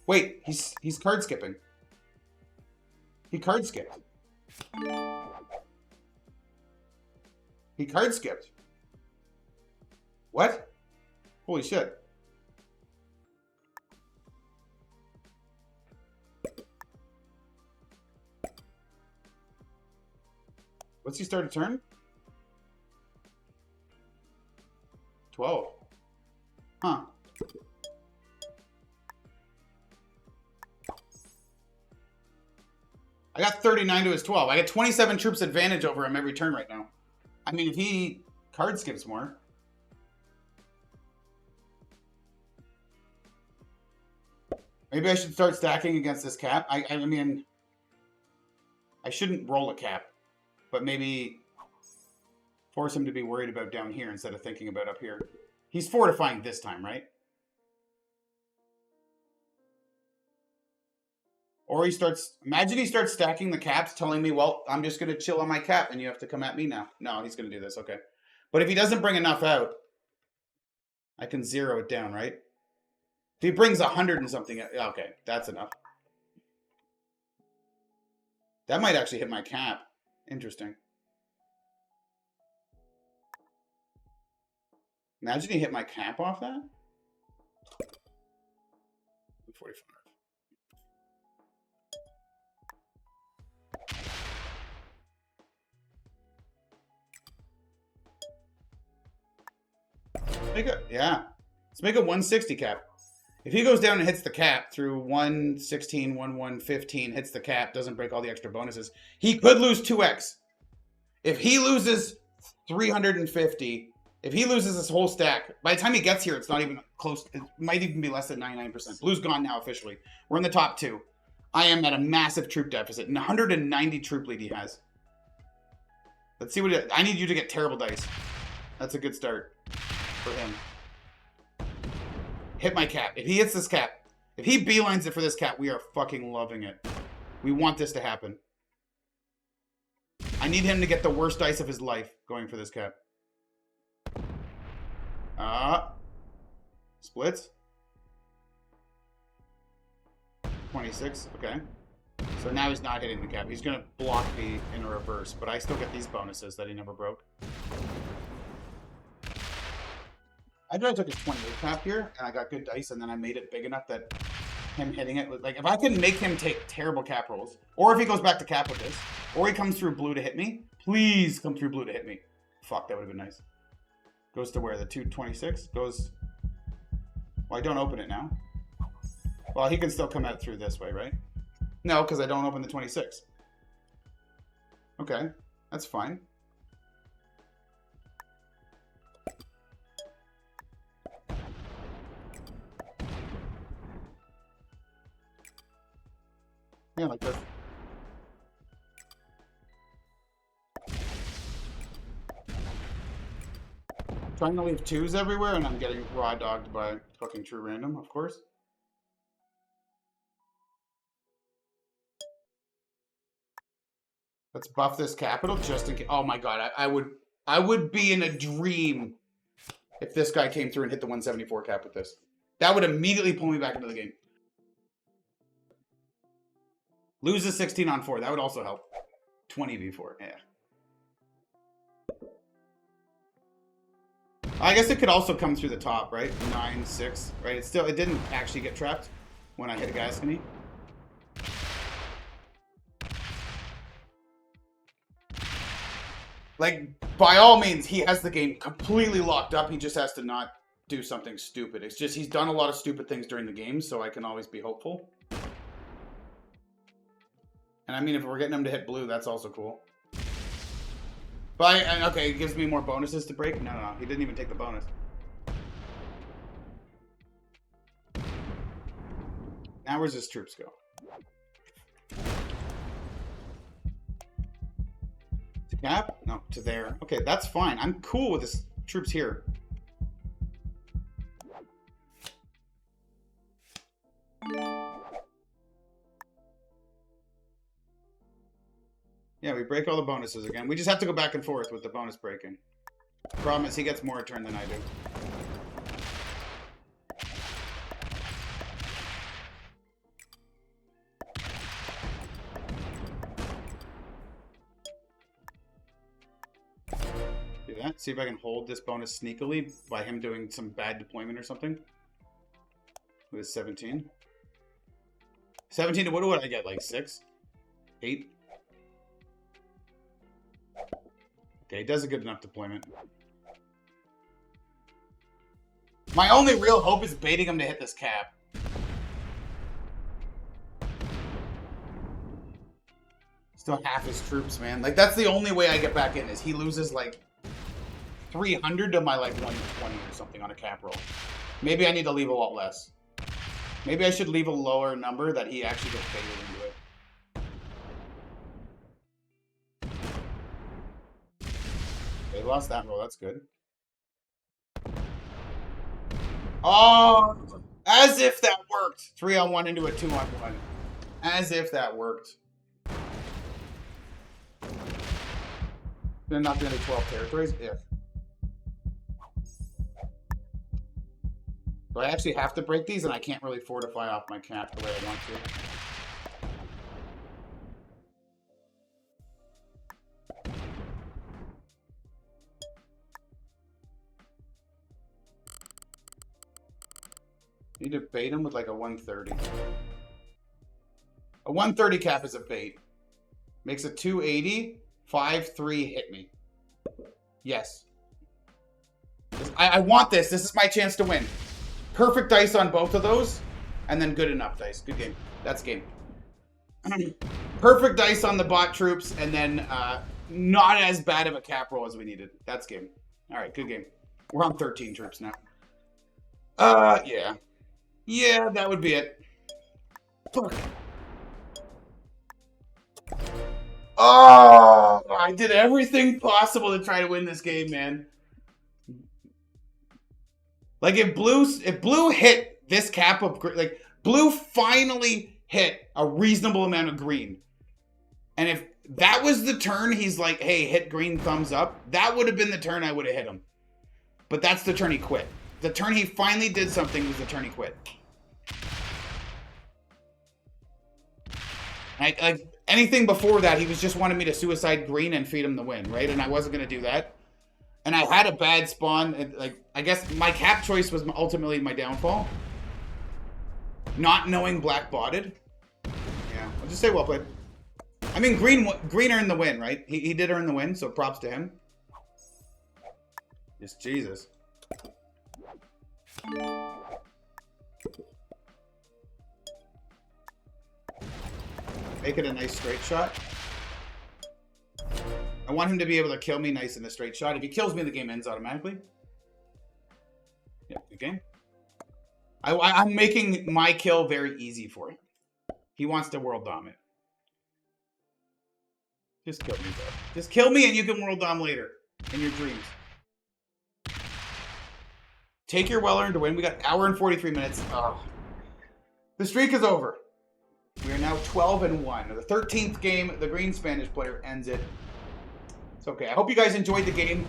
Wait, he's card skipping. He card skipped. He card skipped. What? Holy shit. What's he start a turn? 12. Huh. I got 39 to his 12. I got 27 troops advantage over him every turn right now. I mean, if he card skips more. Maybe I should start stacking against this cap. I mean, I shouldn't roll a cap, but maybe force him to be worried about down here instead of thinking about up here. He's fortifying this time, right? Or he starts, imagine he starts stacking the caps, telling me, well, I'm just going to chill on my cap and you have to come at me now. No, he's going to do this, okay. But if he doesn't bring enough out, I can zero it down, right? If he brings 100 and something, okay, that's enough. That might actually hit my cap. Interesting. Imagine he hit my cap off that. 45. Yeah. Let's make a 160 cap. If he goes down and hits the cap through 116, 115, hits the cap, doesn't break all the extra bonuses, he could lose 2x. If he loses 350, if he loses this whole stack, by the time he gets here, it's not even close. It might even be less than 99%. Blue's gone now officially. We're in the top 2. I am at a massive troop deficit. 190 troop lead he has. Let's see what I need you to get terrible dice. That's a good start for him. Hit my cap. If he hits this cap, if he beelines it for this cap, we are fucking loving it. We want this to happen. I need him to get the worst dice of his life going for this cap. Splits. 26, okay. So now he's not hitting the cap. He's going to block me in a reverse, but I still get these bonuses that he never broke. I took a 28 cap here, and I got good dice, and then I made it big enough that him hitting it was like, if I can make him take terrible cap rolls, or if he goes back to cap with this, or he comes through blue to hit me, please come through blue to hit me. Fuck, that would have been nice. Goes to where? The 226 goes. Well, I don't open it now. Well, he can still come out through this way, right? No, because I don't open the 26. Okay, that's fine. Yeah, like this. Trying to leave 2s everywhere, and I'm getting raw dogged by fucking true random, of course. Let's buff this capital just in case. Oh my god, I would be in a dream if this guy came through and hit the 174 cap with this. That would immediately pull me back into the game. Lose a 16 on 4. That would also help. 20 V4. Yeah. I guess it could also come through the top, right? 9, 6, right? It didn't actually get trapped when I hit a Gascony. Like, by all means, he has the game completely locked up. He just has to not do something stupid. It's just he's done a lot of stupid things during the game, so I can always be hopeful. And I mean, if we're getting him to hit blue, that's also cool. But, okay, it gives me more bonuses to break? No, he didn't even take the bonus. Now where's his troops go? To cap? No, to there. Okay, that's fine. I'm cool with his troops here. Yeah, we break all the bonuses again. We just have to go back and forth with the bonus breaking. Problem is, he gets more a turn than I do. Do that. See if I can hold this bonus sneakily by him doing some bad deployment or something. With 17. 17 to what would I get? Like 6? 8? Okay, he does a good enough deployment. My only real hope is baiting him to hit this cap. Still half his troops, man. Like, that's the only way I get back in, is he loses, like, 300 to my, like, 120 or something on a cap roll. Maybe I need to leave a lot less. Maybe I should leave a lower number that he actually gets baited into it. They lost that roll. That's good. Oh, as if that worked. 3-on-1 into a 2-on-1. As if that worked. They're not going to 12 territories. If. So I actually have to break these, and I can't really fortify off my cap the way I want to. Need to bait him with like a 130. A 130 cap is a bait. Makes a 280. 5-3 hit me. Yes. I want this. This is my chance to win. Perfect dice on both of those. And then good enough dice. Good game. That's game. Perfect dice on the bot troops. And then not as bad of a cap roll as we needed. That's game. All right, good game. We're on 13 troops now. Yeah. Yeah, that would be it. Fuck. Oh, I did everything possible to try to win this game, man. Like, if blue hit this cap of, like, blue finally hit a reasonable amount of green. And if that was the turn he's like, hey, hit green, thumbs up, that would have been the turn I would have hit him. But that's the turn he quit. The turn he finally did something was the turn he quit. Like, anything before that, he was just wanting me to suicide green and feed him the win, right? And I wasn't going to do that. And I had a bad spawn. And, like, I guess my cap choice was ultimately my downfall. Not knowing black botted. Yeah, I'll just say well played. I mean, green earned the win, right? He did earn the win, so props to him. Just Jesus. Make it a nice straight shot. I want him to be able to kill me nice in the straight shot. If he kills me, the game ends automatically. Yeah, good game. I'm making my kill very easy for him. He wants to world dom it. Just kill me, bro. Just kill me and you can world dom later. In your dreams. Take your well-earned to win. We got an hour and 43 minutes. Oh. The streak is over. We are now 12-1. The 13th game, the green Spanish player ends it. It's okay. I hope you guys enjoyed the game.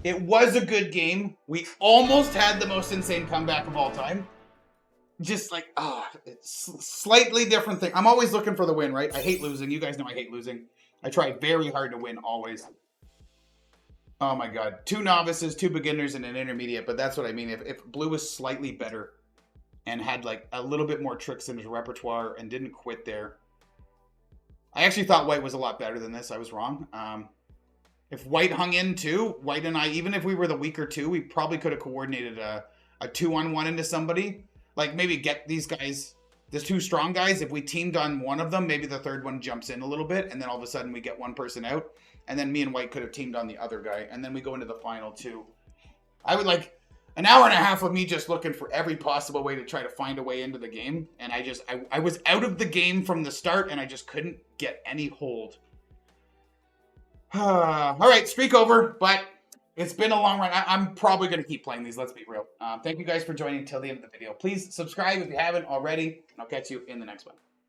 It was a good game. We almost had the most insane comeback of all time. Just like, it's slightly different thing. I'm always looking for the win, right? I hate losing. You guys know I hate losing. I try very hard to win, always. Oh my god. 2 novices, 2 beginners, and an intermediate. But that's what I mean. If blue was slightly better and had like a little bit more tricks in his repertoire and didn't quit there. I actually thought white was a lot better than this. I was wrong. If white hung in too, white and I, even if we were the weaker 2, we probably could have coordinated a 2-on-1 into somebody. Like maybe get these guys, the 2 strong guys, if we teamed on one of them, maybe the third one jumps in a little bit, and then all of a sudden we get one person out, and then me and white could have teamed on the other guy, and then we go into the final 2. I would like an hour and a half of me just looking for every possible way to try to find a way into the game, and I was out of the game from the start, and I just couldn't get any hold. All right, streak over, but it's been a long run. I'm probably going to keep playing these, let's be real. Thank you guys for joining till the end of the video. Please subscribe if you haven't already, and I'll catch you in the next one.